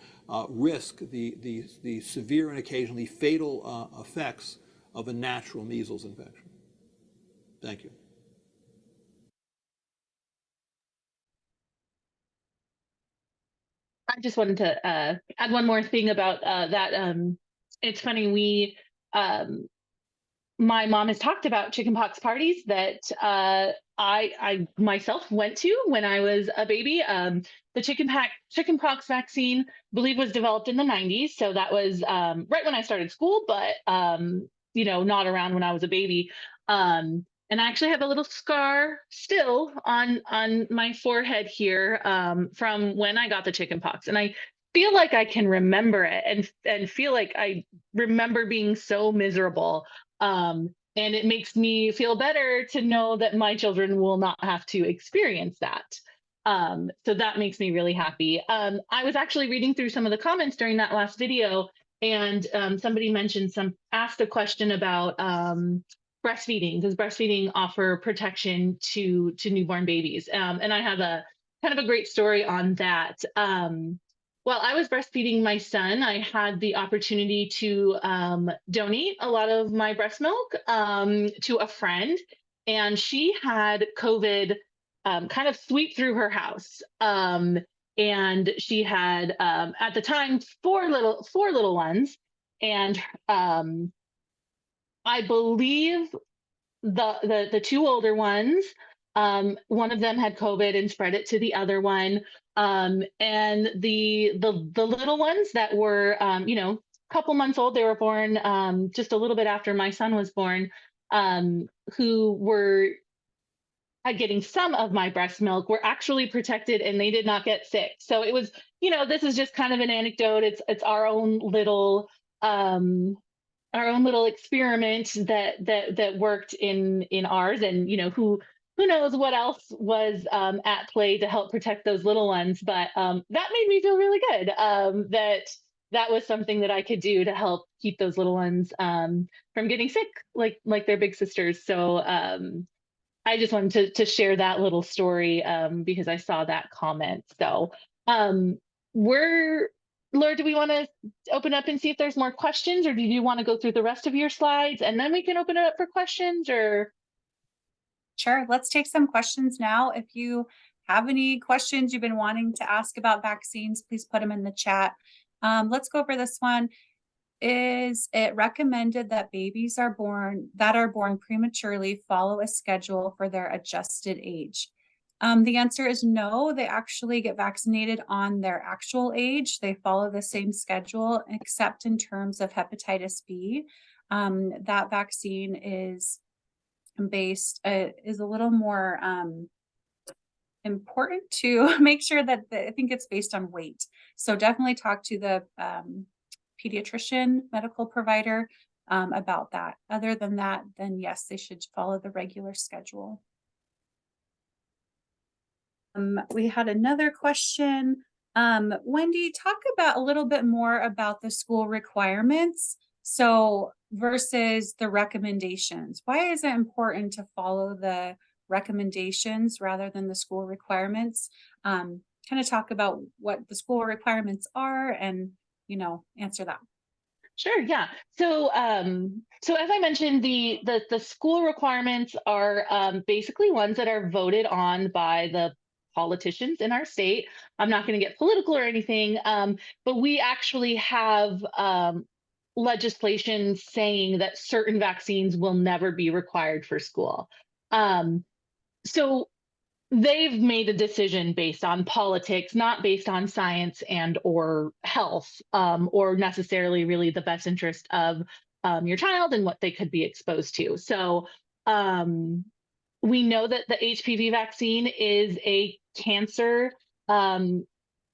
risk the severe and occasionally fatal effects of a natural measles infection. Thank you. I just wanted to add one more thing about that. It's funny, my mom has talked about chickenpox parties that I myself went to when I was a baby. The chickenpox vaccine, I believe, was developed in the 90s. So that was right when I started school, but not around when I was a baby. And I actually have a little scar still on my forehead here from when I got the chickenpox. And I feel like I can remember it and feel like I remember being so miserable. And it makes me feel better to know that my children will not have to experience that. So that makes me really happy. I was actually reading through some of the comments during that last video, and somebody asked a question about breastfeeding. Does breastfeeding offer protection to newborn babies? And I have a kind of a great story on that. While I was breastfeeding my son, I had the opportunity to donate a lot of my breast milk to a friend, and she had COVID kind of sweep through her house. And she had, at the time, four little ones, and I believe the two older ones, one of them had COVID and spread it to the other one. And the little ones that were, a couple months old, they were born just a little bit after my son was born, who were getting some of my breast milk, were actually protected and they did not get sick. So it was, this is just kind of an anecdote. It's our own little experiment that worked in ours, and who knows what else was at play to help protect those little ones. But that made me feel really good, that was something that I could do to help keep those little ones from getting sick like their big sisters. So I just wanted to share that little story because I saw that comment. So Laura, do we want to open up and see if there's more questions, or do you want to go through the rest of your slides and then we can open it up for questions? Or Sure, let's take some questions now. If you have any questions you've been wanting to ask about vaccines, please put them in the chat. Let's go over this one. Is it recommended that babies that are born prematurely follow a schedule for their adjusted age? The answer is no. They actually get vaccinated on their actual age. They follow the same schedule, except in terms of hepatitis B. That vaccine is a little more important to make sure that I think it's based on weight. So definitely talk to the pediatrician, medical provider, about that. Other than that, then yes, they should follow the regular schedule. We had another question. Wendy, talk about a little bit more about the school requirements. So versus the recommendations. Why is it important to follow the recommendations rather than the school requirements? Kind of talk about what the school requirements are and, answer that. Sure, yeah. So so as I mentioned, the school requirements are basically ones that are voted on by the politicians in our state. I'm not going to get political or anything, but we actually have legislation saying that certain vaccines will never be required for school. So they've made a decision based on politics, not based on science and or health, or necessarily really the best interest of your child and what they could be exposed to. So we know that the HPV vaccine is a cancer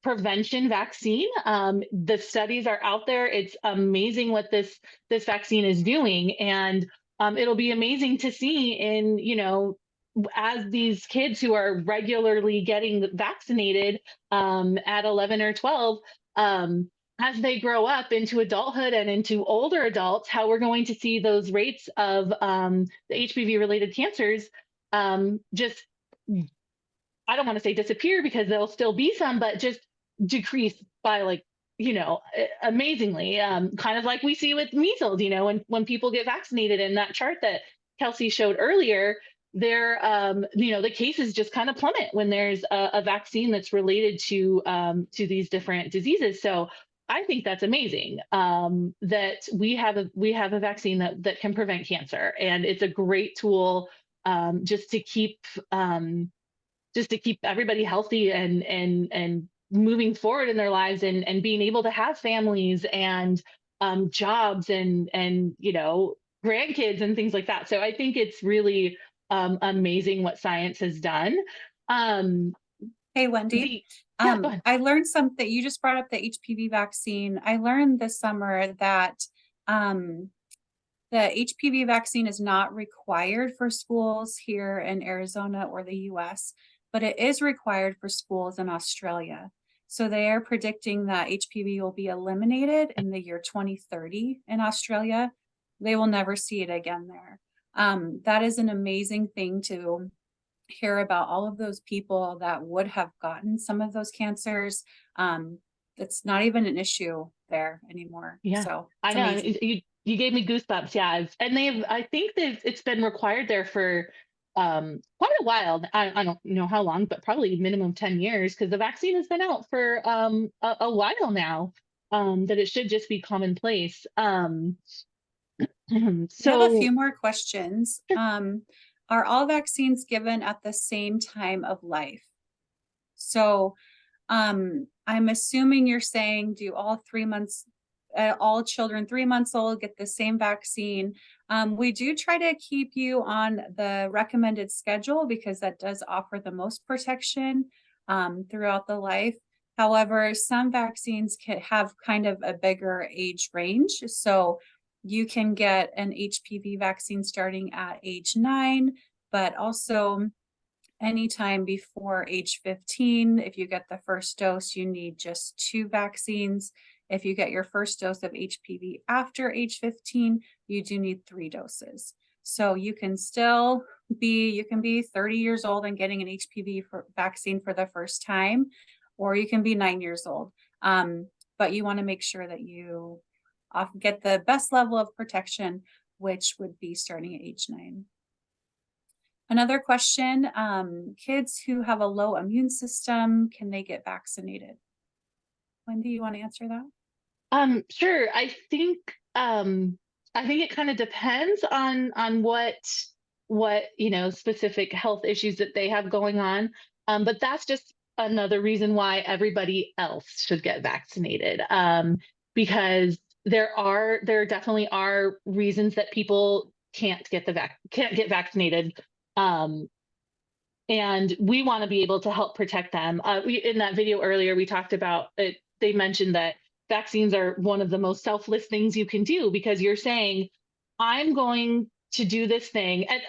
prevention vaccine. The studies are out there. It's amazing what this vaccine is doing, and it'll be amazing to see in as these kids who are regularly getting vaccinated at 11 or 12, as they grow up into adulthood and into older adults, how we're going to see those rates of the HPV related cancers just, I don't want to say disappear because there'll still be some, but just decrease by amazingly, kind of like we see with measles, when people get vaccinated. In that chart that Kelsey showed earlier, the cases just kind of plummet when there's a vaccine that's related to these different diseases. So I think that's amazing, that we have a vaccine that can prevent cancer, and it's a great tool just to keep everybody healthy and moving forward in their lives and being able to have families and jobs and grandkids and things like that. So I think it's really amazing what science has done. Hey, Wendy. Yeah, go ahead. I learned something. You just brought up the HPV vaccine. I learned this summer that the HPV vaccine is not required for schools here in Arizona or the US, but it is required for schools in Australia. So they are predicting that HPV will be eliminated in the year 2030 in Australia. They will never see it again there. That is an amazing thing to hear about, all of those people that would have gotten some of those cancers. It's not even an issue there anymore. Yeah, so I know. amazing. You gave me goosebumps. Yeah, and I think it's been required there for quite a while. I don't know how long, but probably minimum 10 years, because the vaccine has been out for a while now. That it should just be commonplace. We have a few more questions. Are all vaccines given at the same time of life? So I'm assuming you're saying, do all 3 months, all children 3 months old get the same vaccine? We do try to keep you on the recommended schedule because that does offer the most protection throughout the life. However, some vaccines can have kind of a bigger age range. So you can get an HPV vaccine starting at age 9, but also anytime before age 15. If you get the first dose, you need just 2 vaccines. If you get your first dose of HPV after age 15, you do need 3 doses. So you can be 30 years old and getting an HPV vaccine for the first time, or you can be 9 years old. But you want to make sure that you get the best level of protection, which would be starting at age 9. Another question, kids who have a low immune system, can they get vaccinated? Wendy, you want to answer that? Sure. I think it kind of depends on what specific health issues that they have going on. But that's just another reason why everybody else should get vaccinated. Because there definitely are reasons that people can't get vaccinated. And we want to be able to help protect them. In that video earlier, we talked about it. They mentioned that vaccines are one of the most selfless things you can do, because you're saying, I'm going to do this thing. And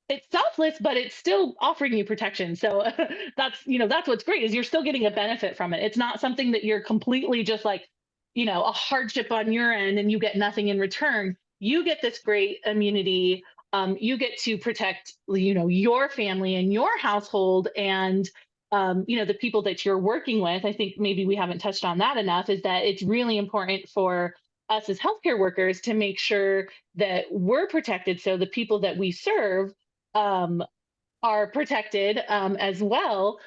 it's selfless, but it's still offering you protection. So that's what's great is you're still getting a benefit from it. It's not something that you're completely just like, a hardship on your end and you get nothing in return. You get this great immunity. You get to protect, your family and your household and, the people that you're working with. I think maybe we haven't touched on that enough is that it's really important for us as healthcare workers to make sure that we're protected. So the people that we serve um, are protected as well.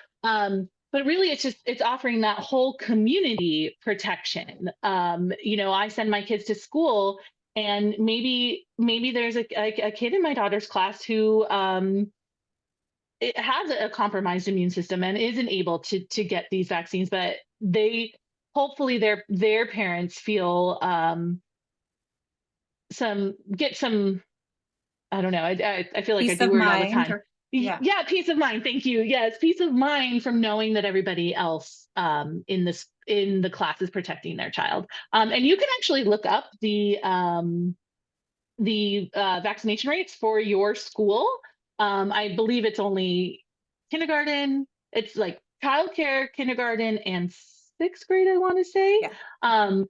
But really, it's offering that whole community protection. I send my kids to school, and maybe there's a kid in my daughter's class who it has a compromised immune system and isn't able to get these vaccines, but they hopefully their parents feel some I don't know. I feel like I Peace do of word all the mind time. or yeah. Yeah, peace of mind. Thank you. Yes, peace of mind from knowing that everybody else in the class is protecting their child. And you can actually look up the vaccination rates for your school. I believe it's only kindergarten. It's like childcare, kindergarten, and sixth grade, I want to say. Yeah.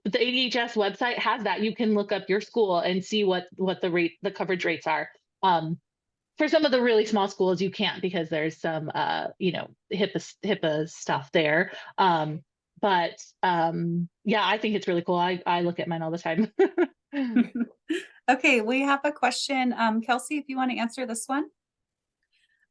But the ADHS website has that. You can look up your school and see what the coverage rates are. For some of the really small schools, you can't because there's some HIPAA stuff there. Yeah, I think it's really cool. I look at mine all the time. Okay, we have a question. Kelsey, if you want to answer this one.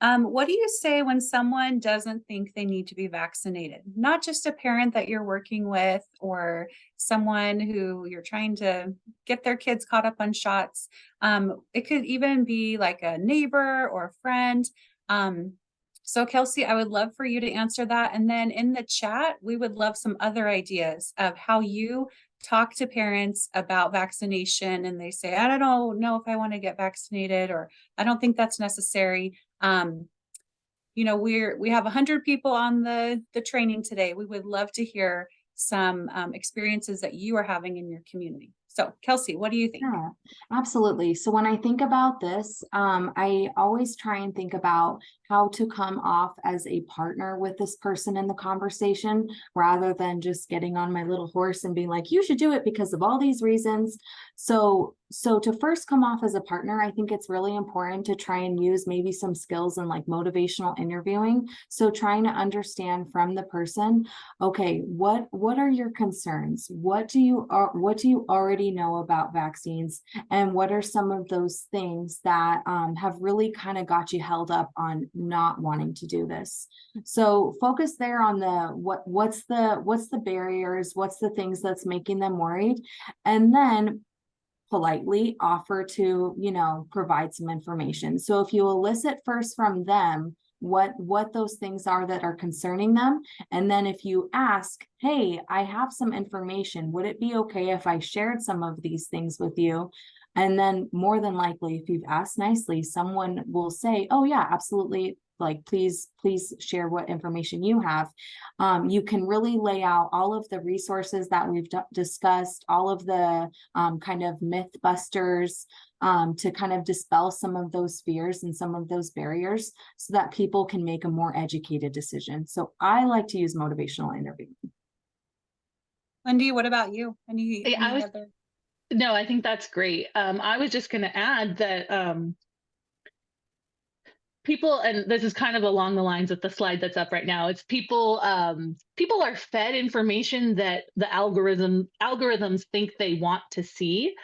What do you say when someone doesn't think they need to be vaccinated? Not just a parent that you're working with or someone who you're trying to get their kids caught up on shots. It could even be like a neighbor or a friend. So Kelsey, I would love for you to answer that. And then in the chat, we would love some other ideas of how you talk to parents about vaccination and they say, I don't know if I want to get vaccinated, or I don't think that's necessary. We have 100 people on the training today. We would love to hear some experiences that you are having in your community. So Kelsey, what do you think? Yeah, absolutely. So when I think about this, I always try and think about how to come off as a partner with this person in the conversation, rather than just getting on my little horse and being like, you should do it because of all these reasons. So to first come off as a partner, I think it's really important to try and use maybe some skills in like motivational interviewing. So trying to understand from the person, okay, what are your concerns? What do you already know about vaccines? And what are some of those things that have really kind of got you held up on not wanting to do this? So focus there on the what's the barriers, what's the things that's making them worried, and then politely offer to, provide some information. So if you elicit first from them what those things are that are concerning them, and then if you ask, hey, I have some information, would it be okay if I shared some of these things with you? And then more than likely, if you've asked nicely, someone will say, oh yeah, absolutely, like please share what information you have. You can really lay out all of the resources that we've discussed, all of the kind of myth busters, to kind of dispel some of those fears and some of those barriers so that people can make a more educated decision. So I like to use motivational interviewing. Wendy, what about you? Any other? No, I think that's great. I was just going to add that people, and this is kind of along the lines of the slide that's up right now, it's people are fed information that the algorithms think they want to see.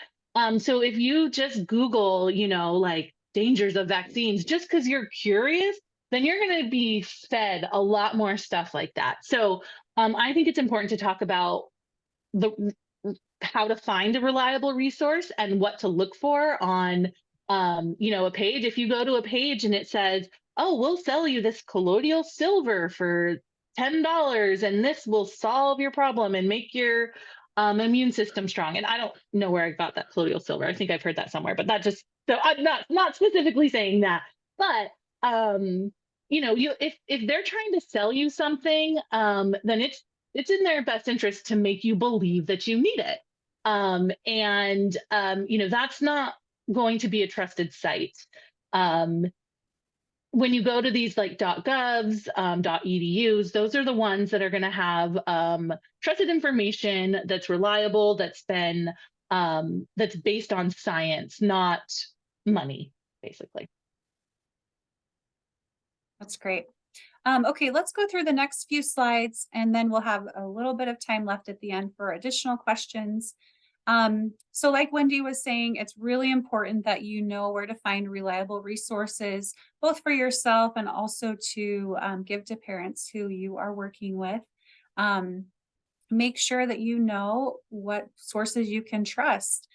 So if you just Google, like dangers of vaccines, just because you're curious, then you're going to be fed a lot more stuff like that. So I think it's important to talk about how to find a reliable resource and what to look for on a page. If you go to a page and it says, oh, we'll sell you this colloidal silver for $10 and this will solve your problem and make your immune system strong. And I don't know where I got that colloidal silver. I think I've heard that somewhere, but that just, so I'm not specifically saying that, but if they're trying to sell you something, then it's in their best interest to make you believe that you need it. That's not going to be a trusted site. When you go to these like .govs, .edus, those are the ones that are going to have trusted information that's reliable, that's based on science, not money, basically. That's great. Okay, let's go through the next few slides, and then we'll have a little bit of time left at the end for additional questions. So like Wendy was saying, it's really important that you know where to find reliable resources, both for yourself and also to give to parents who you are working with. Make sure that you know what sources you can trust.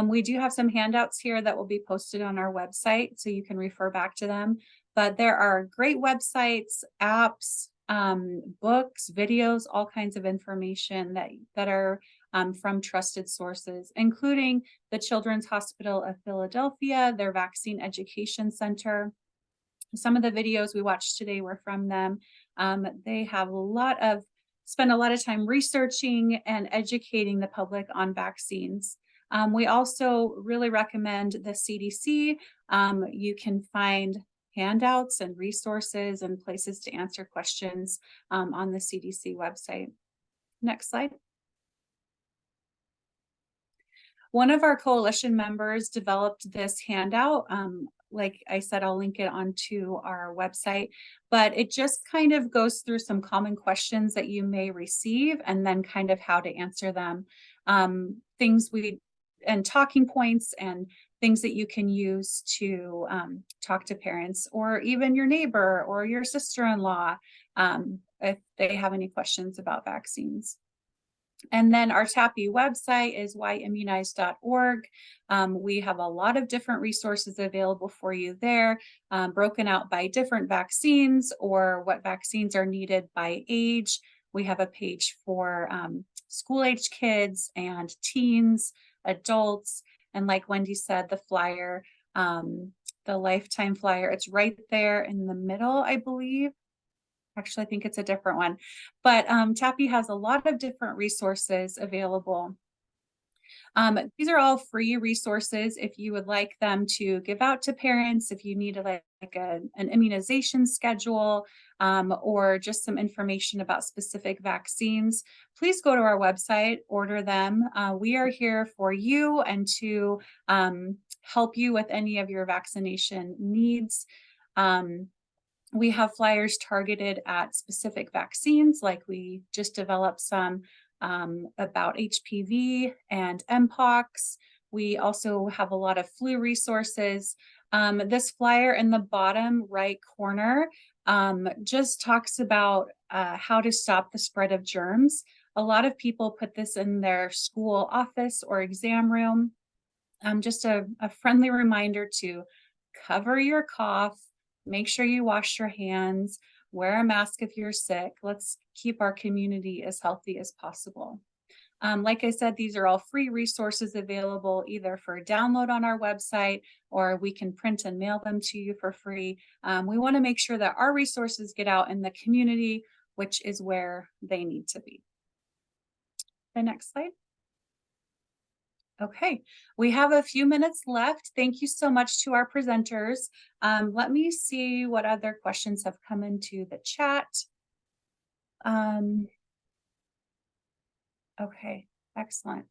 We do have some handouts here that will be posted on our website, so you can refer back to them. But there are great websites, apps, books, videos, all kinds of information that are from trusted sources, including the Children's Hospital of Philadelphia, their Vaccine Education Center. Some of the videos we watched today were from them. They have spend a lot of time researching and educating the public on vaccines. We also really recommend the CDC. You can find handouts and resources and places to answer questions on the CDC website. Next slide. One of our coalition members developed this handout. Like I said, I'll link it onto our website, but it just kind of goes through some common questions that you may receive and then kind of how to answer them. And talking points and things that you can use to talk to parents or even your neighbor or your sister-in-law if they have any questions about vaccines. And then our TAPI website is whyimmunize.org. We have a lot of different resources available for you there, broken out by different vaccines or what vaccines are needed by age. We have a page for school-age kids and teens, adults, and like Wendy said, the flyer, the lifetime flyer, it's right there in the middle, I believe. Actually, I think it's a different one, but TAPI has a lot of different resources available. These are all free resources if you would like them to give out to parents, if you need an immunization schedule or just some information about specific vaccines, please go to our website, order them. We are here for you and to help you with any of your vaccination needs. We have flyers targeted at specific vaccines, like we just developed some about HPV and Mpox. We also have a lot of flu resources. This flyer in the bottom right corner just talks about how to stop the spread of germs. A lot of people put this in their school office or exam room. Just a friendly reminder to cover your cough, make sure you wash your hands, wear a mask if you're sick. Let's keep our community as healthy as possible. Like I said, these are all free resources available either for download on our website or we can print and mail them to you for free. We want to make sure that our resources get out in the community, which is where they need to be. The next slide. Okay, we have a few minutes left. Thank you so much to our presenters. Let me see what other questions have come into the chat. Okay, excellent.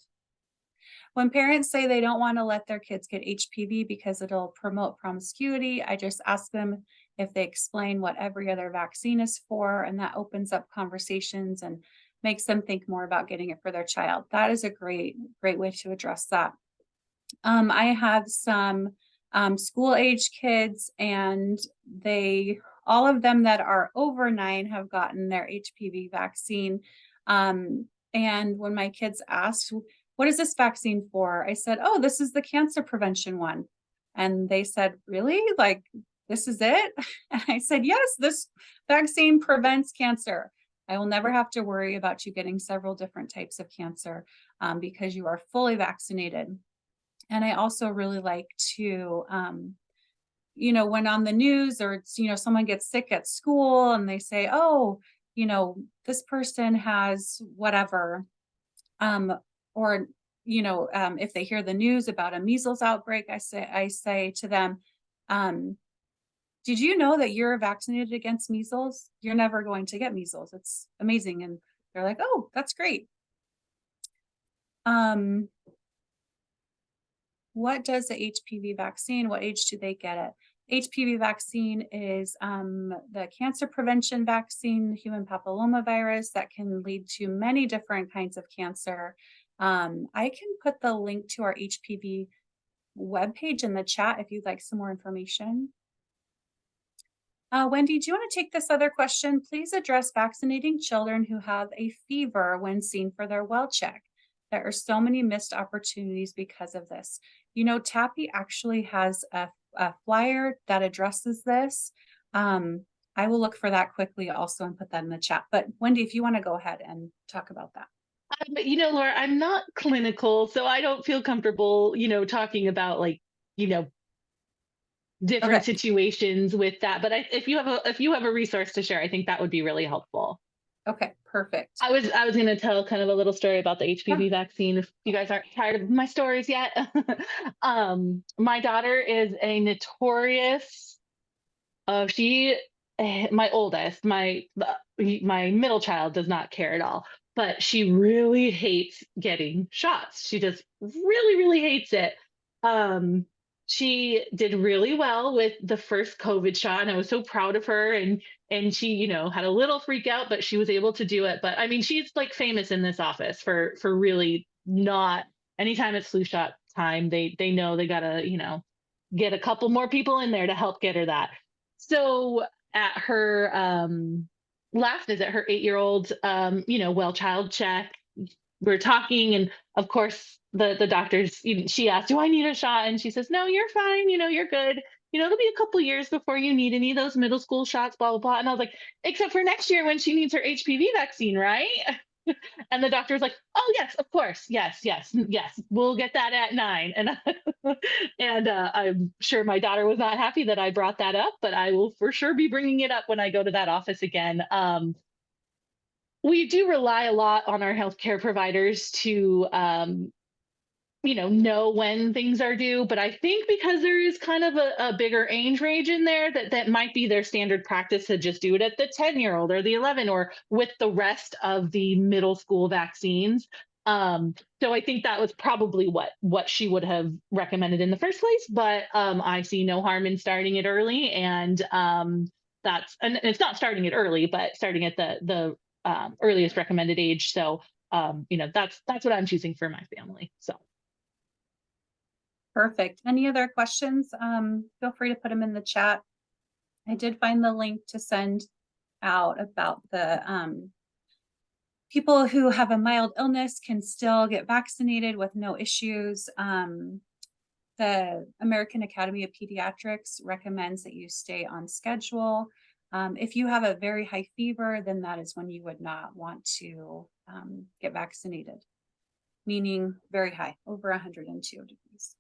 When parents say they don't want to let their kids get HPV because it'll promote promiscuity, I just ask them if they explain what every other vaccine is for, and that opens up conversations and makes them think more about getting it for their child. That is a great way to address that. I have some school-age kids, and all of them that are over 9 have gotten their HPV vaccine. And when my kids asked, what is this vaccine for? I said, oh, this is the cancer prevention one. And they said, really? Like, this is it? And I said, yes, this vaccine prevents cancer. I will never have to worry about you getting several different types of cancer because you are fully vaccinated. And I also really like to, when on the news or, someone gets sick at school and they say, oh, this person has whatever, or, if they hear the news about a measles outbreak, I say to them, did you know that you're vaccinated against measles? You're never going to get measles. It's amazing. And they're like, oh, that's great. What does the HPV vaccine, what age do they get it? HPV vaccine is the cancer prevention vaccine, human papillomavirus, that can lead to many different kinds of cancer. I can put the link to our HPV webpage in the chat if you'd like some more information. Wendy, do you want to take this other question? Please address vaccinating children who have a fever when seen for their well check. There are so many missed opportunities because of this. TAPI actually has a flyer that addresses this. I will look for that quickly also and put that in the chat. But Wendy, if you want to go ahead and talk about that. But Laura, I'm not clinical, so I don't feel comfortable, talking about different situations with that. But if you have a resource to share, I think that would be really helpful. Okay, perfect. I was going to tell kind of a little story about the HPV vaccine. If you guys aren't tired of my stories yet, my daughter is a notorious. My oldest, my middle child does not care at all, but she really hates getting shots. She just really, really hates it. She did really well with the first COVID shot, and I was so proud of her. And she, had a little freak out, but she was able to do it. But I mean, she's like famous in this office for really not. Anytime it's flu shot time, they know they gotta, get a couple more people in there to help get her that. So at her last visit, her 8-year-old, well child check, we're talking, and of course the doctors, she asked, do I need a shot? And she says, no, you're fine, you're good. It'll be a couple years before you need any of those middle school shots, blah, blah, blah. And I was like, except for next year when she needs her HPV vaccine, right? And the doctor was like, oh, yes, of course. Yes. We'll get that at 9. And I'm sure my daughter was not happy that I brought that up, but I will for sure be bringing it up when I go to that office again. We do rely a lot on our healthcare providers to know when things are due. But I think because there is kind of a bigger age range in there, that might be their standard practice to just do it at the 10-year-old or the 11, or with the rest of the middle school vaccines. So I think that was probably what she would have recommended in the first place. But I see no harm in starting it early, and it's not starting it early, but starting at the earliest recommended age. So that's what I'm choosing for my family. So. Perfect. Any other questions? Feel free to put them in the chat. I did find the link to send out about the people who have a mild illness can still get vaccinated with no issues. The American Academy of Pediatrics recommends that you stay on schedule. If you have a very high fever, then that is when you would not want to get vaccinated, meaning very high, over 102 degrees.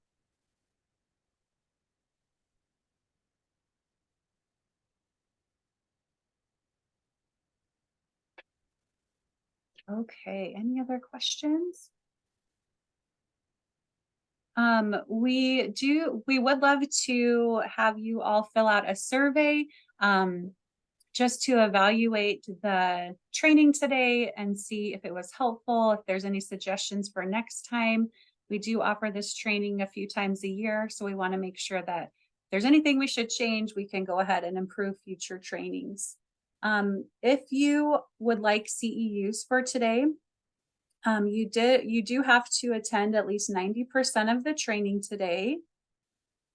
Okay, any other questions? We would love to have you all fill out a survey just to evaluate the training today and see if it was helpful, if there's any suggestions for next time. We do offer this training a few times a year, so we want to make sure that if there's anything we should change, we can go ahead and improve future trainings. If you would like CEUs for today, you do have to attend at least 90% of the training today.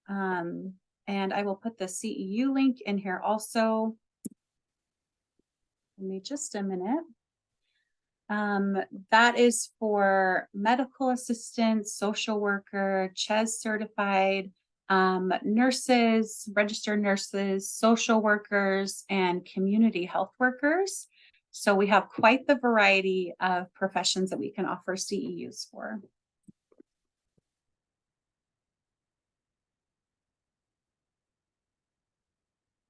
And I will put the CEU link in here also. Give me just a minute. That is for medical assistants, social worker, CHES certified, nurses, registered nurses, social workers, and community health workers. So we have quite the variety of professions that we can offer CEUs for.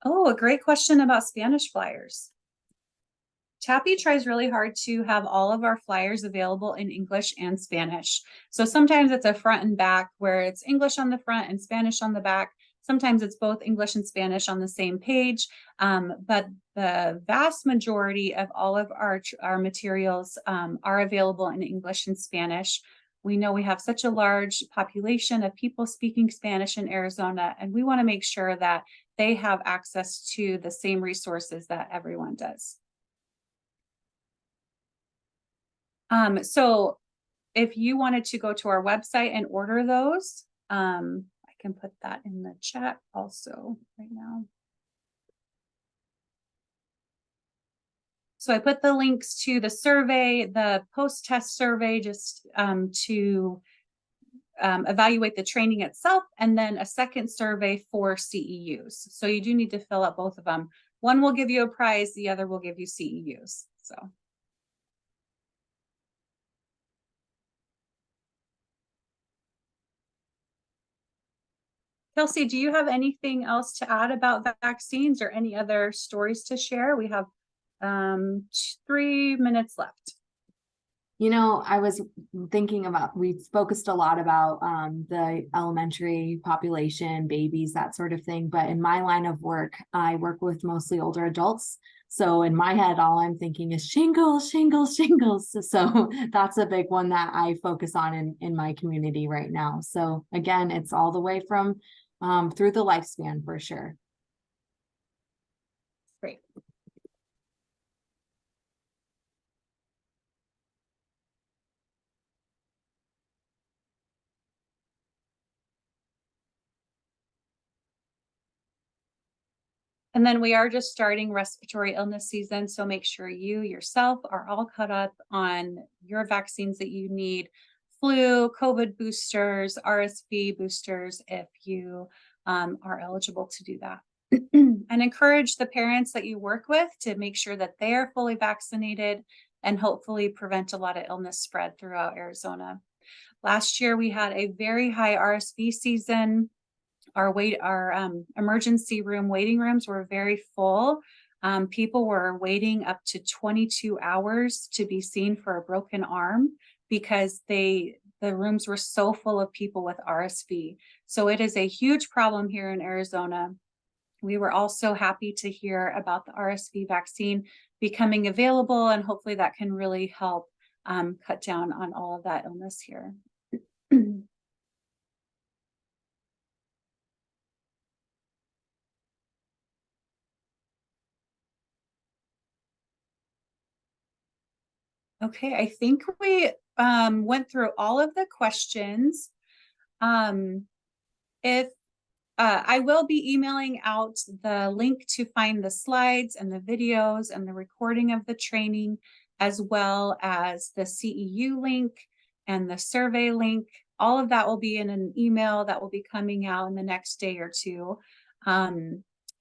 Oh, a great question about Spanish flyers. Tappy tries really hard to have all of our flyers available in English and Spanish. So sometimes it's a front and back where it's English on the front and Spanish on the back. Sometimes it's both English and Spanish on the same page. But the vast majority of all of our materials are available in English and Spanish. We know we have such a large population of people speaking Spanish in Arizona, and we want to make sure that they have access to the same resources that everyone does. So if you wanted to go to our website and order those, I can put that in the chat also right now. So I put the links to the survey, the post-test survey, just to evaluate the training itself, and then a second survey for CEUs. So you do need to fill out both of them. One will give you a prize, the other will give you CEUs. So. Kelsey, do you have anything else to add about vaccines or any other stories to share? We have 3 minutes left. You know, I was thinking about, we focused a lot about the elementary population, babies, that sort of thing. But in my line of work, I work with mostly older adults. So in my head, all I'm thinking is shingles, shingles, shingles. So that's a big one that I focus on in my community right now. So again, it's all the way from through the lifespan for sure. Great. And then we are just starting respiratory illness season. So make sure you yourself are all caught up on your vaccines that you need. Flu, COVID boosters, RSV boosters, if you are eligible to do that. And encourage the parents that you work with to make sure that they are fully vaccinated and hopefully prevent a lot of illness spread throughout Arizona. Last year, we had a very high RSV season. Our emergency room waiting rooms were very full. People were waiting up to 22 hours to be seen for a broken arm because the rooms were so full of people with RSV. So it is a huge problem here in Arizona. We were also happy to hear about the RSV vaccine becoming available, and hopefully that can really help cut down on all of that illness here. Okay, I think we went through all of the questions. If I will be emailing out the link to find the slides and the videos and the recording of the training, as well as the CEU link and the survey link. All of that will be in an email that will be coming out in the next day or two.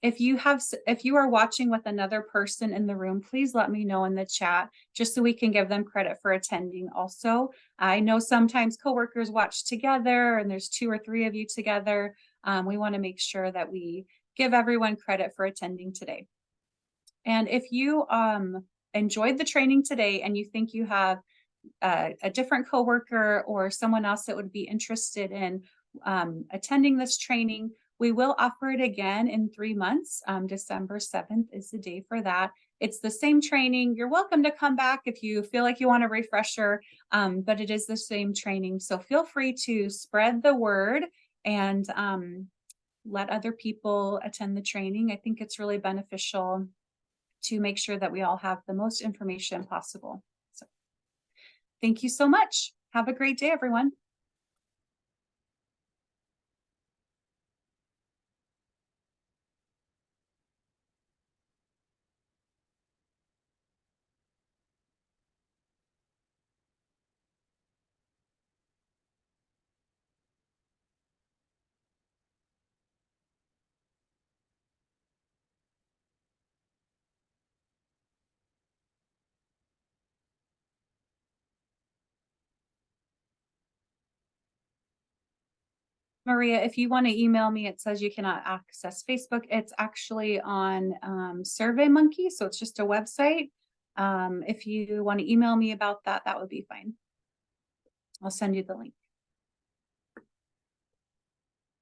If you are watching with another person in the room, please let me know in the chat, just so we can give them credit for attending also. I know sometimes coworkers watch together and there's 2 or 3 of you together. We want to make sure that we give everyone credit for attending today. And if you enjoyed the training today and you think you have a different coworker or someone else that would be interested in attending this training, we will offer it again in 3 months. December 7th is the day for that. It's the same training. You're welcome to come back if you feel like you want a refresher, but it is the same training. So feel free to spread the word and let other people attend the training. I think it's really beneficial to make sure that we all have the most information possible. So thank you so much. Have a great day, everyone. Maria, if you want to email me, it says you cannot access Facebook. It's actually on SurveyMonkey, so it's just a website. If you want to email me about that, that would be fine. I'll send you the link.